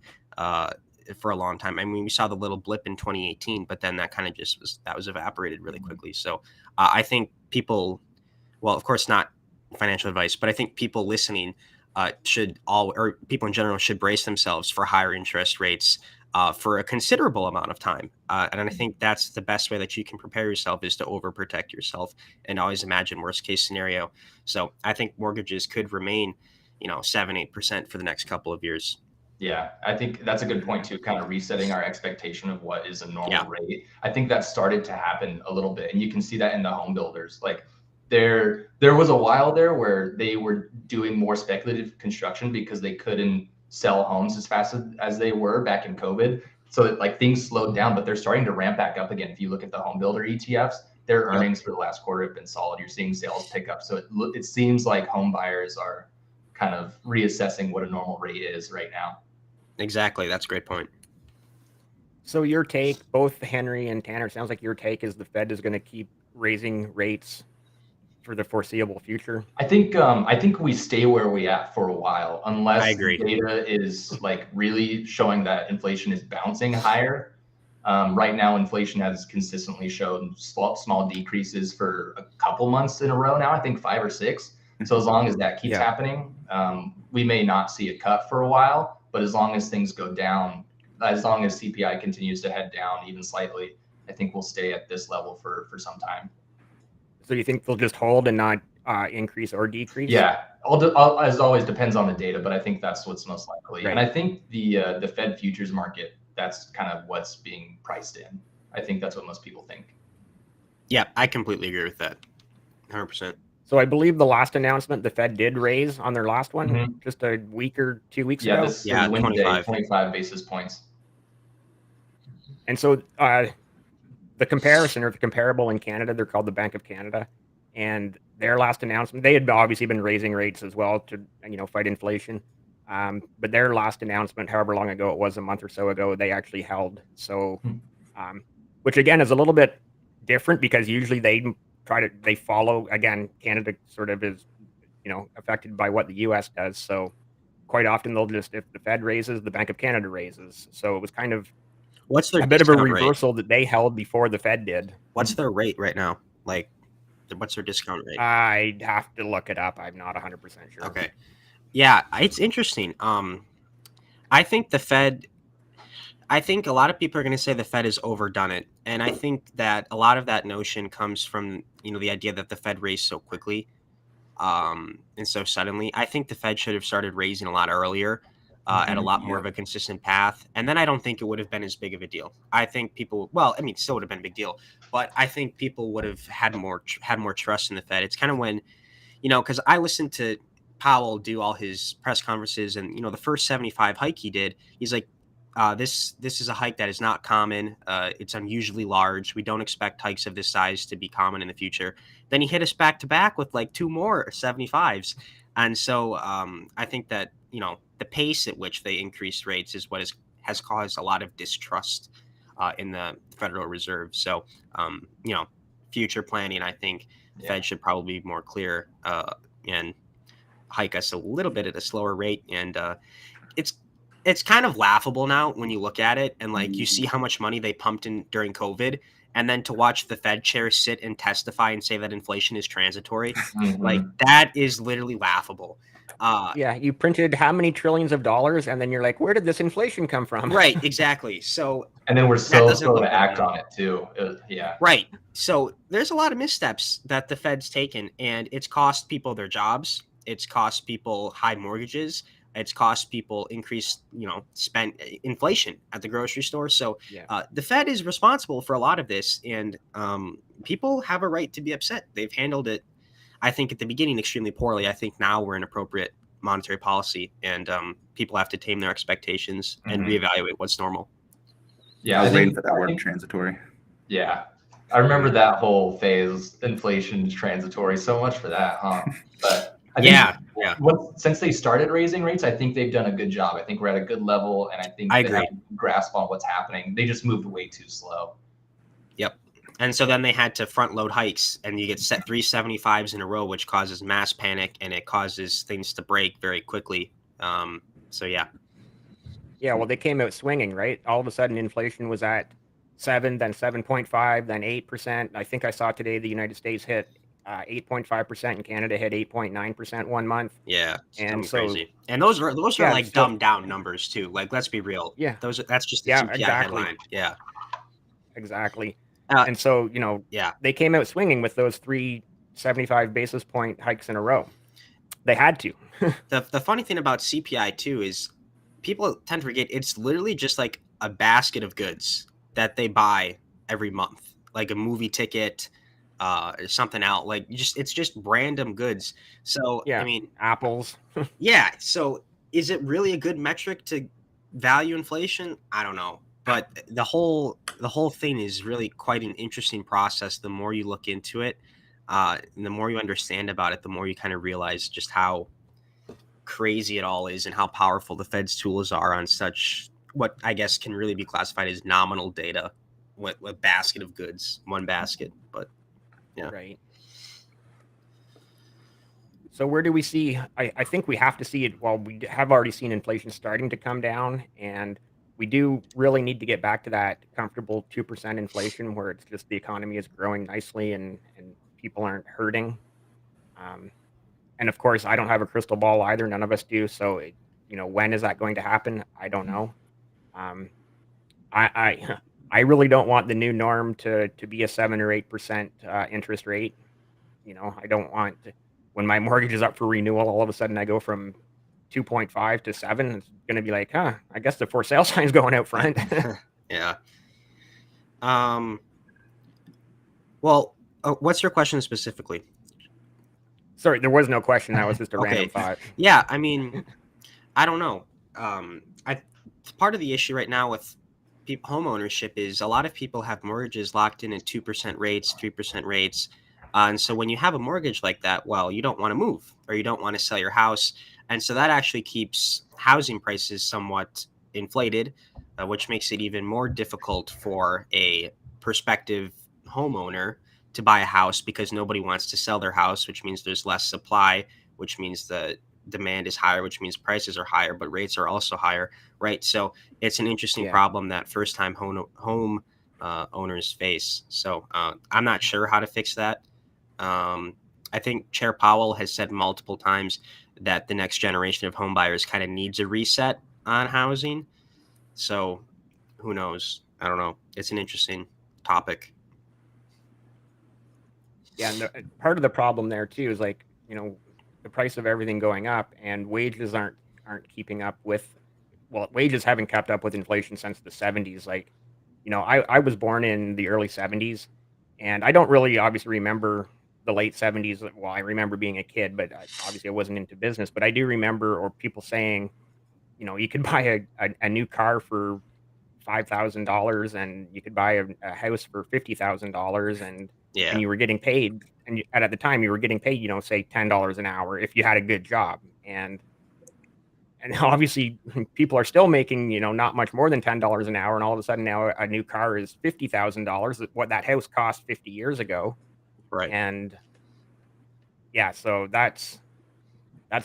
for a long time. I mean, we saw the little blip in 2018, but then that kind of just was evaporated really quickly. So I think people, well, of course not financial advice, but I think people listening or people in general should brace themselves for higher interest rates for a considerable amount of time. And I think that's the best way that you can prepare yourself, is to overprotect yourself and always imagine worst case scenario. So I think mortgages could remain, 7-8% for the next couple of years. Yeah, I think that's a good point too, kind of resetting our expectation of what is a normal Yeah. rate. I think that started to happen a little bit, and you can see that in the home builders. Like there was a while there where they were doing more speculative construction because they couldn't sell homes as fast as they were back in COVID. So like things slowed down, but they're starting to ramp back up again. If you look at the home builder ETFs, their earnings for the last quarter have been solid. You're seeing sales pick up. So it seems like home buyers are kind of reassessing what a normal rate is right now. Exactly. That's a great point. So your take, both Henry and Tanner, sounds like your take is the Fed is going to keep raising rates for the foreseeable future. I think we stay where we at for a while, unless I agree. data is like really showing that inflation is bouncing higher. Right now, inflation has consistently shown small decreases for a couple months in a row now. I think 5 or 6. So as long as that keeps happening, we may not see a cut for a while. But as long as things go down, as long as CPI continues to head down even slightly, I think we'll stay at this level for some time. So you think they'll just hold and not increase or decrease? Yeah, as always, depends on the data, but I think that's what's most likely. Right. And I think the Fed futures market, that's kind of what's being priced in. I think that's what most people think. Yeah, I completely agree with that. 100%. So I believe the last announcement, the Fed did raise on their last one just a week or 2 weeks ago. This Wednesday, 25 basis points. And so the comparison or the comparable in Canada, they're called the Bank of Canada. And their last announcement, they had obviously been raising rates as well to, fight inflation. But their last announcement, however long ago it was, a month or so ago, they actually held. So, which again is a little bit different because usually they follow, again, Canada sort of is, affected by what the US does. So quite often they'll just, if the Fed raises, the Bank of Canada raises. So it was kind of what's their a bit of a discount reversal rate? that they held before the Fed did. What's their rate right now? Like, what's their discount rate? I'd have to look it up. I'm not 100% sure. Okay. Yeah, it's interesting. I think a lot of people are going to say the Fed has overdone it. And I think that a lot of that notion comes from, the idea that the Fed raised so quickly and so suddenly. I think the Fed should have started raising a lot earlier at a lot more of a consistent path. And then I don't think it would have been as big of a deal. I think people, it still would have been a big deal, but I think people would have had more trust in the Fed. It's kind of when, because I listened to Powell do all his press conferences, and the first 75 hike he did, he's like, this is a hike that is not common. It's unusually large. We don't expect hikes of this size to be common in the future. Then he hit us back to back with like 2 more 75s, and so I think that the pace at which they increased rates is what has caused a lot of distrust in the Federal Reserve. So future planning, I think the Fed should probably be more clear and hike us a little bit at a slower rate. And it's kind of laughable now when you look at it and like you see how much money they pumped in during COVID, and then to watch the Fed chair sit and testify and say that inflation is transitory, like that is literally laughable. You printed how many trillions of dollars, and then you're like, where did this inflation come from? Right, exactly. So and then we're so slow to act on it too. Right. So there's a lot of missteps that the Fed's taken, and it's cost people their jobs. It's cost people high mortgages. It's cost people increased, spend inflation at the grocery store. So the Fed is responsible for a lot of this, and people have a right to be upset. They've handled it, I think, at the beginning extremely poorly. I think now we're in appropriate monetary policy, and people have to tame their expectations and reevaluate what's normal. Yeah, I was waiting for that word transitory. Yeah, I remember that whole phase, inflation transitory. So much for that, huh? But I think since they started raising rates, I think they've done a good job. I think we're at a good level, and I think they have a grasp on what's happening. They just moved way too slow. Yep. And so then they had to front load hikes, and you get set 3 75s in a row, which causes mass panic, and it causes things to break very quickly. So yeah. Yeah, well, they came out swinging, right? All of a sudden, inflation was at 7, then 7.5, then 8%. I think I saw today the United States hit 8.5%, and Canada hit 8.9% one month. Yeah, And something so, crazy. And those are yeah, like so dumbed down numbers too. Like, let's be real. yeah, That's just the yeah, CPI exactly, headline. Yeah. exactly. Uh, And so, yeah. they came out swinging with those 375 basis point hikes in a row. They had to. The funny thing about CPI too is people tend to forget it's literally just like a basket of goods that they buy every month, like a movie ticket, or something out. Like it's just random goods. So I Yeah, mean, apples. yeah. So is it really a good metric to value inflation? I don't know. But the whole thing is really quite an interesting process. The more you look into it, and the more you understand about it, the more you kind of realize just how crazy it all is and how powerful the Fed's tools are on such what I guess can really be classified as nominal data with a basket of goods, one basket. But yeah. Right. So where do we see? I think we have to see it. Well, we have already seen inflation starting to come down, and we do really need to get back to that comfortable 2% inflation, where it's just the economy is growing nicely and people aren't hurting. Um, and of course, I don't have a crystal ball either. None of us do. So, when is that going to happen? I don't know. Um, I I really don't want the new norm to be a 7 or 8% interest rate. I don't want when my mortgage is up for renewal, all of a sudden I go from 2.5 to 7. It's going to be like, huh, I guess the for sale sign's going out front. Yeah. Well, what's your question specifically? Sorry, there was no question. That was just a random Okay. thought. Yeah, I mean, I don't know. I Part of the issue right now with home ownership is a lot of people have mortgages locked in at 2% rates, 3% rates. And so when you have a mortgage like that, well, you don't want to move or you don't want to sell your house. And so that actually keeps housing prices somewhat inflated, which makes it even more difficult for a prospective homeowner to buy a house because nobody wants to sell their house, which means there's less supply, which means the demand is higher, which means prices are higher, but rates are also higher, right? So it's an interesting Yeah. problem that first-time home owners face. So I'm not sure how to fix that. I think Chair Powell has said multiple times that the next generation of home buyers kind of needs a reset on housing. So who knows? I don't know. It's an interesting topic. Yeah. And part of the problem there too is like, the price of everything going up and wages aren't keeping up with, well, wages haven't kept up with inflation since the 70s. Like, I was born in the early 70s, and I don't really obviously remember the late 70s. Well, I remember being a kid, but obviously I wasn't into business. But I do remember, or people saying, you could buy a new car for $5,000, and you could buy a house for $50,000, and Yeah. you were getting paid, and at the time you were getting paid, say $10 an hour if you had a good job, and obviously people are still making, not much more than $10 an hour, and all of a sudden now a new car is $50,000, what that house cost 50 years ago. Right. And yeah, so that's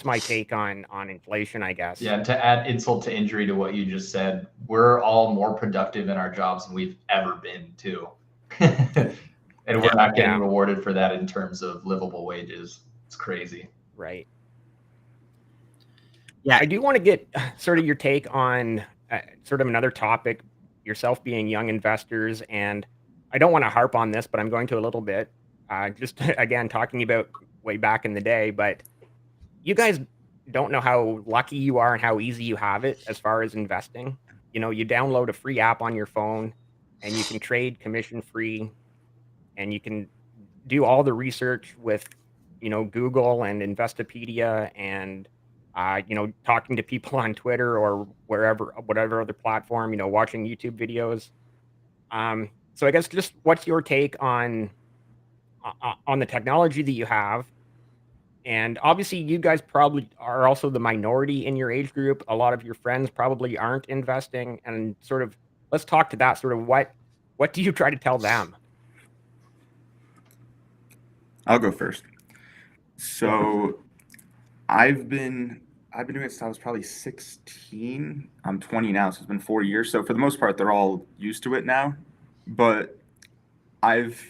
my take on inflation, I guess. Yeah, and to add insult to injury to what you just said, we're all more productive in our jobs than we've ever been, too. And we're Yeah. not getting Yeah, rewarded for that in terms of livable wages. It's crazy. right. Yeah. I do want to get sort of your take on sort of another topic, yourself being young investors. And I don't want to harp on this, but I'm going to a little bit. Just again, talking about way back in the day, but you guys don't know how lucky you are and how easy you have it as far as investing. You download a free app on your phone and you can trade commission free, and you can do all the research with, Google and Investopedia, and, talking to people on Twitter or wherever, whatever other platform, watching YouTube videos. So I guess just what's your take on the technology that you have? And obviously, you guys probably are also the minority in your age group. A lot of your friends probably aren't investing, and sort of let's talk to that. Sort of what do you try to tell them? I'll go first. So I've been I've been doing it since I was probably 16. I'm 20 now, so it's been 4 years. So for the most part, they're all used to it now. But I've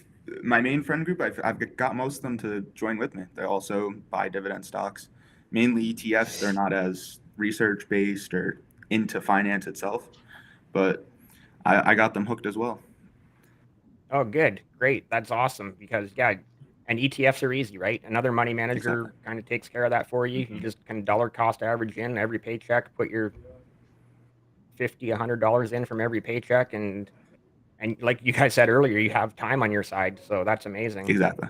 my main friend group, I've got most of them to join with me. They also buy dividend stocks, mainly ETFs. They're not as research based or into finance itself, but I got them hooked as well. Oh, good. Great. That's awesome because, yeah, and ETFs are easy, right? Another money manager Exactly. kind of takes care of that for you. You just kind of dollar cost average in every paycheck, put your 50, $100 in from every paycheck. And like you guys said earlier, you have time on your side. So that's amazing. Exactly.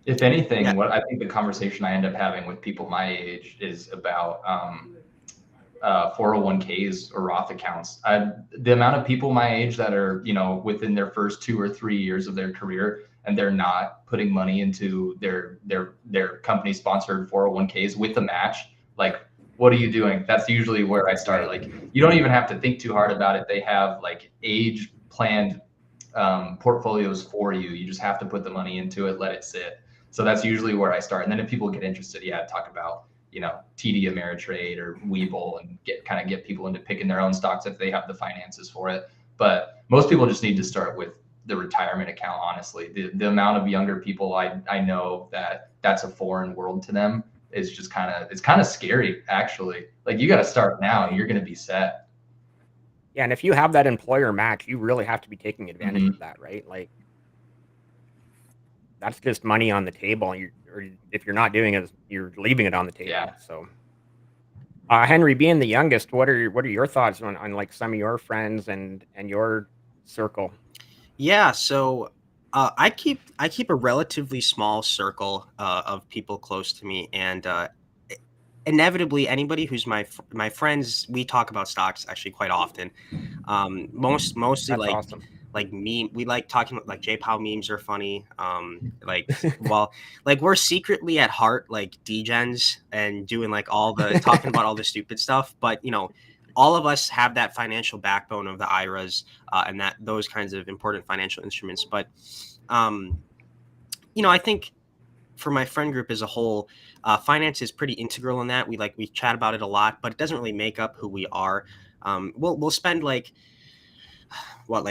If anything, Yeah. what I think the conversation I end up having with people my age is about 401ks or Roth accounts. The amount of people my age that are, within their first 2 or 3 years of their career and they're not putting money into their company sponsored 401ks with a match, like, what are you doing? That's usually where I start. Right. Like, you don't even have to think too hard about it. They have like age planned portfolios for you. You just have to put the money into it, let it sit. So that's usually where I start. And then if people get interested, talk about, TD Ameritrade or Webull and get people into picking their own stocks if they have the finances for it. But most people just need to start with the retirement account. Honestly, the amount of younger people I know that's a foreign world to them is just it's kind of scary, actually. Like, you got to start now and you're going to be set. Yeah. And if you have that employer match, you really have to be taking advantage of that, right? Like, that's just money on the table. Or if you're not doing it, you're leaving it on the table. Yeah. So, Henry, being the youngest, what are your thoughts on like some of your friends and your circle? Yeah, so I keep a relatively small circle of people close to me, and inevitably, anybody who's my friends, we talk about stocks actually quite often. Mostly That's awesome. like meme. We like talking about like J Pow memes are funny. Well, like we're secretly at heart like degens and doing like all the talking about all the stupid stuff, but all of us have that financial backbone of the IRAs and that those kinds of important financial instruments. But I think for my friend group as a whole, finance is pretty integral in that. We chat about it a lot, but it doesn't really make up who we are. We'll spend like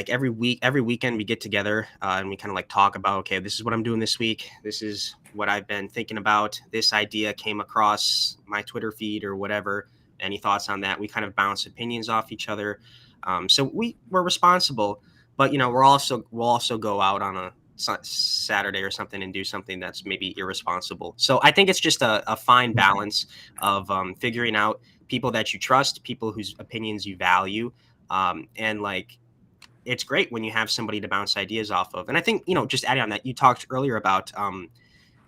every weekend we get together and we kind of like talk about, okay, this is what I'm doing this week. This is what I've been thinking about. This idea came across my Twitter feed or whatever. Any thoughts on that? We kind of bounce opinions off each other. So we're responsible, but we'll also go out on a Saturday or something and do something that's maybe irresponsible. So I think it's just a fine balance of figuring out people that you trust, people whose opinions you value, and like it's great when you have somebody to bounce ideas off of. And I think just adding on that, you talked earlier about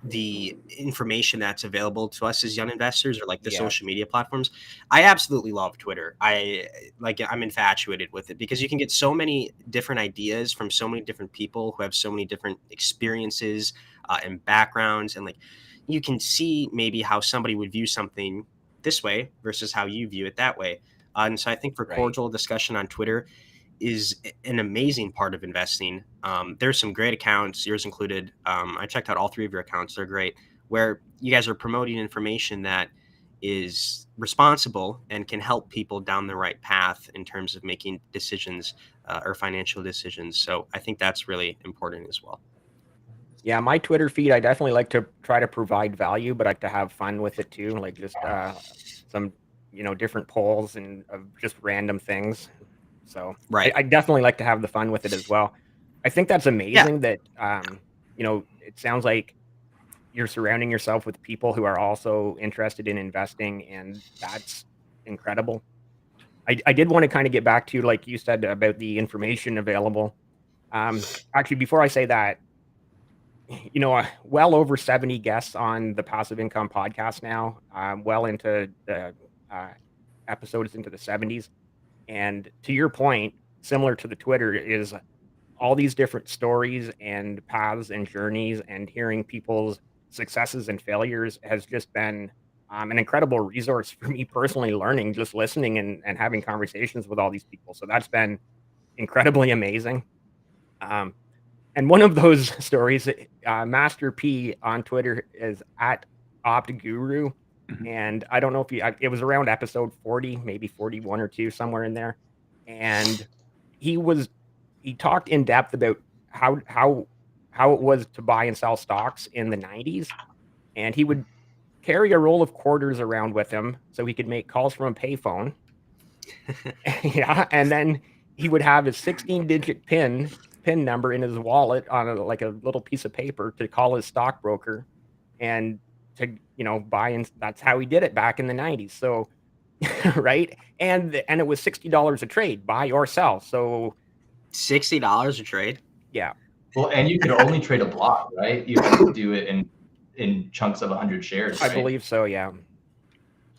the information that's available to us as young investors or like the social media platforms. I absolutely love Twitter. I'm infatuated with it because you can get so many different ideas from so many different people who have so many different experiences and backgrounds, and like you can see maybe how somebody would view something this way versus how you view it that way. And so I think for cordial discussion on Twitter is an amazing part of investing. There's some great accounts, yours included. I checked out all three of your accounts. They're great, where you guys are promoting information that is responsible and can help people down the right path in terms of making decisions or financial decisions. So I think that's really important as well. Yeah, my Twitter feed, I definitely like to try to provide value, but I like to have fun with it too. Like just some, different polls and of just random things. So Right. I definitely like to have the fun with it as well. I think that's amazing that, it sounds like you're surrounding yourself with people who are also interested in investing, and that's incredible. I did want to kind of get back to, like you said, about the information available. Actually, before I say that, well over 70 guests on the Passive Income podcast now, well into the episodes into the 70s. And to your point, similar to the Twitter, is all these different stories and paths and journeys, and hearing people's successes and failures has just been an incredible resource for me personally, learning, just listening and having conversations with all these people. So that's been incredibly amazing. And one of those stories, Master P on Twitter is at OptGuru. And I don't know if it was around episode 40, maybe 41 or 2, somewhere in there. And he talked in depth about how it was to buy and sell stocks in the 90s. And he would carry a roll of quarters around with him so he could make calls from a payphone. Yeah, and then he would have his 16-digit PIN number in his wallet on like a little piece of paper to call his stockbroker and to buy, and that's how he did it back in the 90s. So right, and it was $60 a trade, buy or sell. So $60 a trade. Yeah. Well, and you could only trade a block, right? You had to do it in chunks of 100 shares. I right? believe so. Yeah.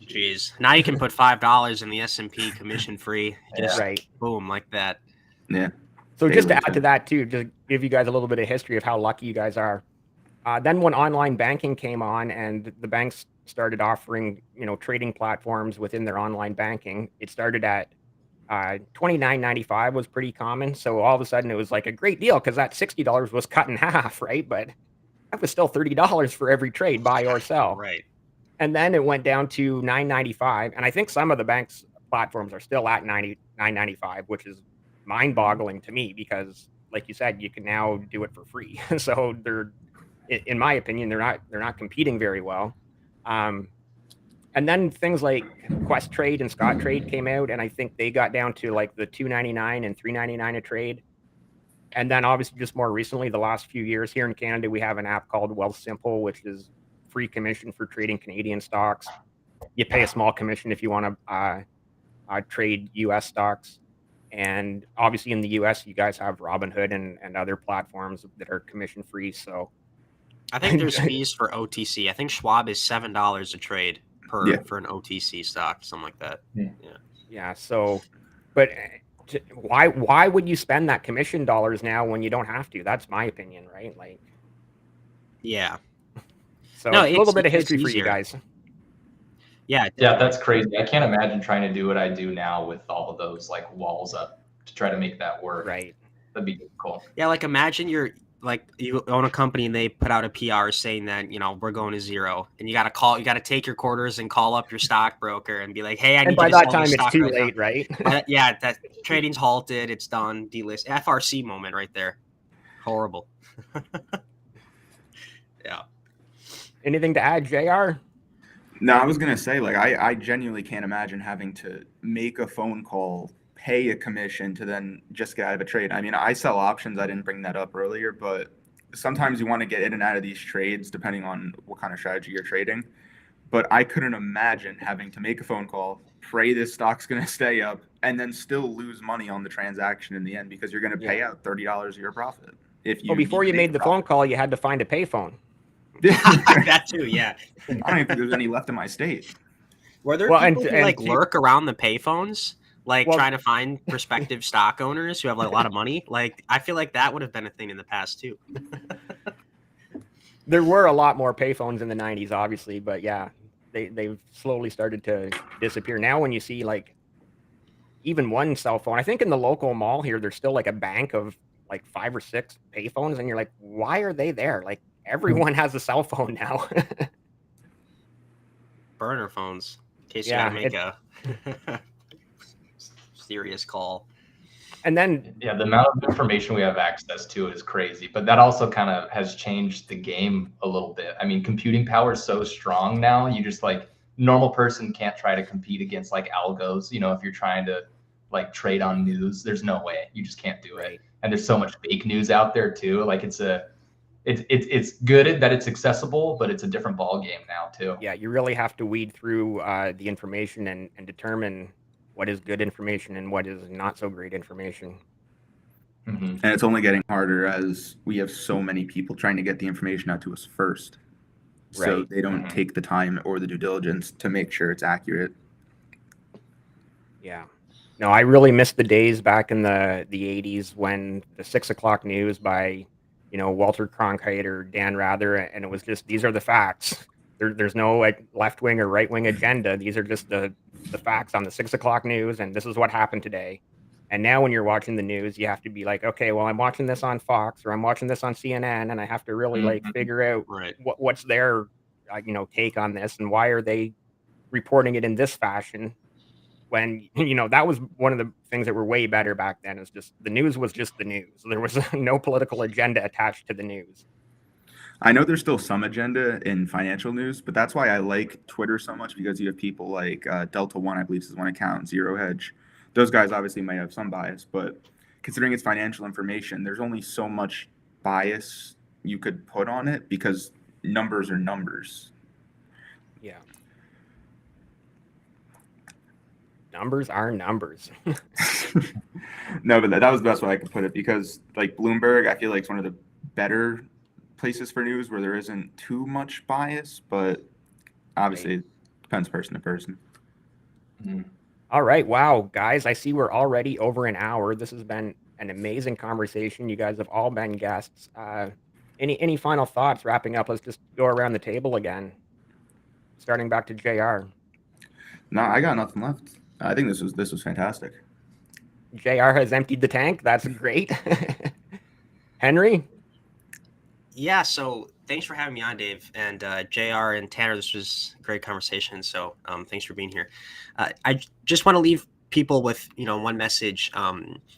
Jeez. Now you can put $5 in the S&P commission free. Just Right. boom, like that. Yeah. So just to Daily add to that too, just give you guys a little bit of history of how lucky you guys are. Then when online banking came on and the banks started offering, trading platforms within their online banking, it started at $29.95 was pretty common. So all of a sudden it was like a great deal because that $60 was cut in half, right? But that was still $30 for every trade, buy or sell. Right. And then it went down to $9.95, and I think some of the banks platforms are still at $9.95, which is mind-boggling to me because, like you said, you can now do it for free. So they're, in my opinion, they're not competing very well. And then things like Quest Trade and Scott Trade came out, and I think they got down to like the $2.99 and $3.99 a trade. And then obviously just more recently, the last few years here in Canada, we have an app called Wealthsimple, which is free commission for trading Canadian stocks. You pay a small commission if you want to trade US stocks. And obviously in the US, you guys have Robinhood and other platforms that are commission free. So I think there's fees for OTC. I think Schwab is $7 a trade for an OTC stock, something like that. Yeah. So, but why would you spend that commission dollars now when you don't have to? That's my opinion, right? Like, yeah. So a little bit of history for you guys. Yeah. Yeah, that's crazy. I can't imagine trying to do what I do now with all of those like walls up to try to make that work. Right. That'd be cool. Yeah, like imagine you own a company and they put out a PR saying that, we're going to zero, and you got to take your quarters and call up your stockbroker and be like, hey, I need and by you to that sell time this it's stock too right late, now. right? Yeah, that trading's halted, it's done, delist. FRC moment right there. Horrible. Yeah. Anything to add, JR? No, I was gonna say, like, I genuinely can't imagine having to make a phone call, pay a commission to then just get out of a trade. I mean, I sell options. I didn't bring that up earlier, but sometimes you want to get in and out of these trades depending on what kind of strategy you're trading. But I couldn't imagine having to make a phone call, pray this stock's gonna stay up, and then still lose money on the transaction in the end because you're gonna pay out $30 of your profit. If you before you made the phone call, you had to find a payphone. That too, yeah. I don't even think there's any left in my state. Were there people who lurk around the payphones, trying to find prospective stock owners who have like a lot of money? Like, I feel like that would have been a thing in the past too. There were a lot more payphones in the 90s, obviously, but yeah, they've slowly started to disappear. Now when you see like even one cell phone, I think in the local mall here, there's still like a bank of like 5 or 6 payphones, and you're like, why are they there? Like, everyone has a cell phone now. Burner phones, in case you gotta make a serious call. And then the amount of information we have access to is crazy, but that also kind of has changed the game a little bit. I mean, computing power is so strong now. You just like normal person can't try to compete against like algos. If you're trying to like trade on news, there's no way. You just can't do it. And there's so much fake news out there too. Like it's good that it's accessible, but it's a different ball game now too. Yeah, you really have to weed through the information and determine what is good information and what is not so great information. Mm-hmm. And it's only getting harder as we have so many people trying to get the information out to us first. So they don't take the time or the due diligence to make sure it's accurate. Yeah. No, I really miss the days back in the 80s when the 6 o'clock news by Walter Cronkite or Dan Rather, and it was just, these are the facts. There's no like left wing or right wing agenda. These are just the facts on the 6 o'clock news, and this is what happened today. And now when you're watching the news, you have to be like, okay, well, I'm watching this on Fox or I'm watching this on CNN, and I have to really like figure out what's their take on this, and why are they reporting it in this fashion when, that was one of the things that were way better back then, is just the news was just the news. There was no political agenda attached to the news. I know there's still some agenda in financial news, but that's why I like Twitter so much, because you have people like Delta One, I believe is one account, Zero Hedge. Those guys obviously may have some bias, but considering it's financial information, there's only so much bias you could put on it because numbers are numbers. Yeah. Numbers are numbers. No, but that was the best way I could put it, because like Bloomberg, I feel like it's one of the better places for news where there isn't too much bias, but obviously it depends person to person. Mhm. All right. Wow, guys, I see we're already over an hour. This has been an amazing conversation. You guys have all been guests. Any final thoughts wrapping up? Let's just go around the table again. Starting back to JR. No, I got nothing left. I think this was fantastic. JR has emptied the tank. That's great. Henry? Yeah, so thanks for having me on, Dave, and JR and Tanner. This was a great conversation. So thanks for being here. I just want to leave people with one message.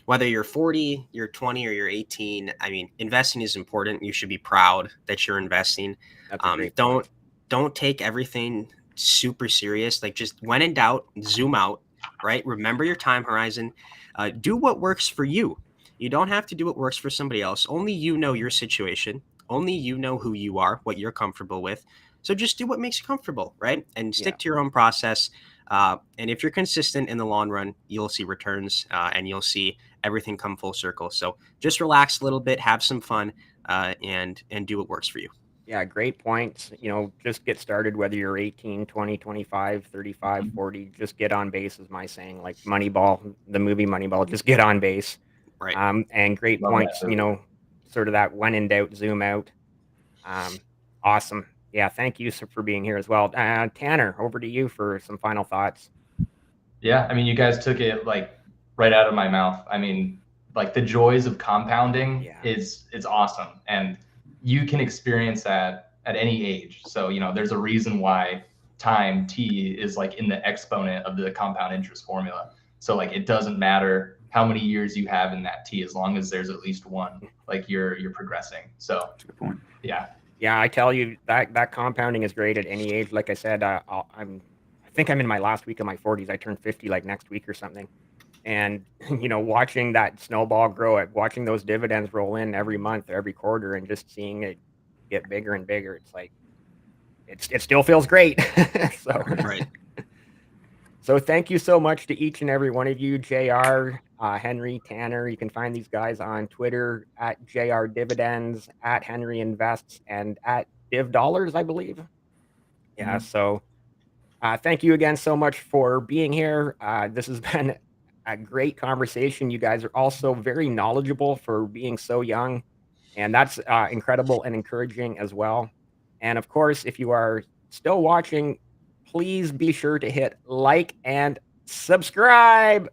Whether you're 40, you're 20, or you're 18, I mean, investing is important. You should be proud that you're investing. That's a great point. Don't take everything super serious. Like, just when in doubt, zoom out. Right. Remember your time horizon. Do what works for you. You don't have to do what works for somebody else. Only you know your situation. Only you know who you are, what you're comfortable with. So just do what makes you comfortable, right? And stick to your own process. And if you're consistent in the long run, you'll see returns and you'll see everything come full circle. So just relax a little bit, have some fun, and do what works for you. Yeah, great points. Just get started, whether you're 18, 20, 25, 35, 40. Just get on base is my saying. Like Moneyball, the movie Moneyball, just get on base. Right. And great Love points, that movie. sort of that when in doubt, zoom out. Awesome. Yeah, thank you for being here as well. Tanner, over to you for some final thoughts. Yeah, I mean, you guys took it like right out of my mouth. I mean, like the joys of compounding is awesome, and you can experience that at any age. So there's a reason why time t is like in the exponent of the compound interest formula. So like it doesn't matter how many years you have in that t, as long as there's at least one, like you're progressing. So That's a good point. Yeah, I tell you that compounding is great at any age. Like I said, I think I'm in my last week of my 40s. I turn 50 like next week or something. And watching that snowball grow, watching those dividends roll in every month, every quarter, and just seeing it get bigger and bigger, it's like it still feels great. So Right. So thank you so much to each and every one of you, JR, Henry, Tanner. You can find these guys on Twitter at JR Dividends, at Henry Invests, and at Div Dollars, I believe. Yeah. So thank you again so much for being here. This has been a great conversation. You guys are also very knowledgeable for being so young, and that's incredible and encouraging as well. And of course, if you are still watching, please be sure to hit like and subscribe.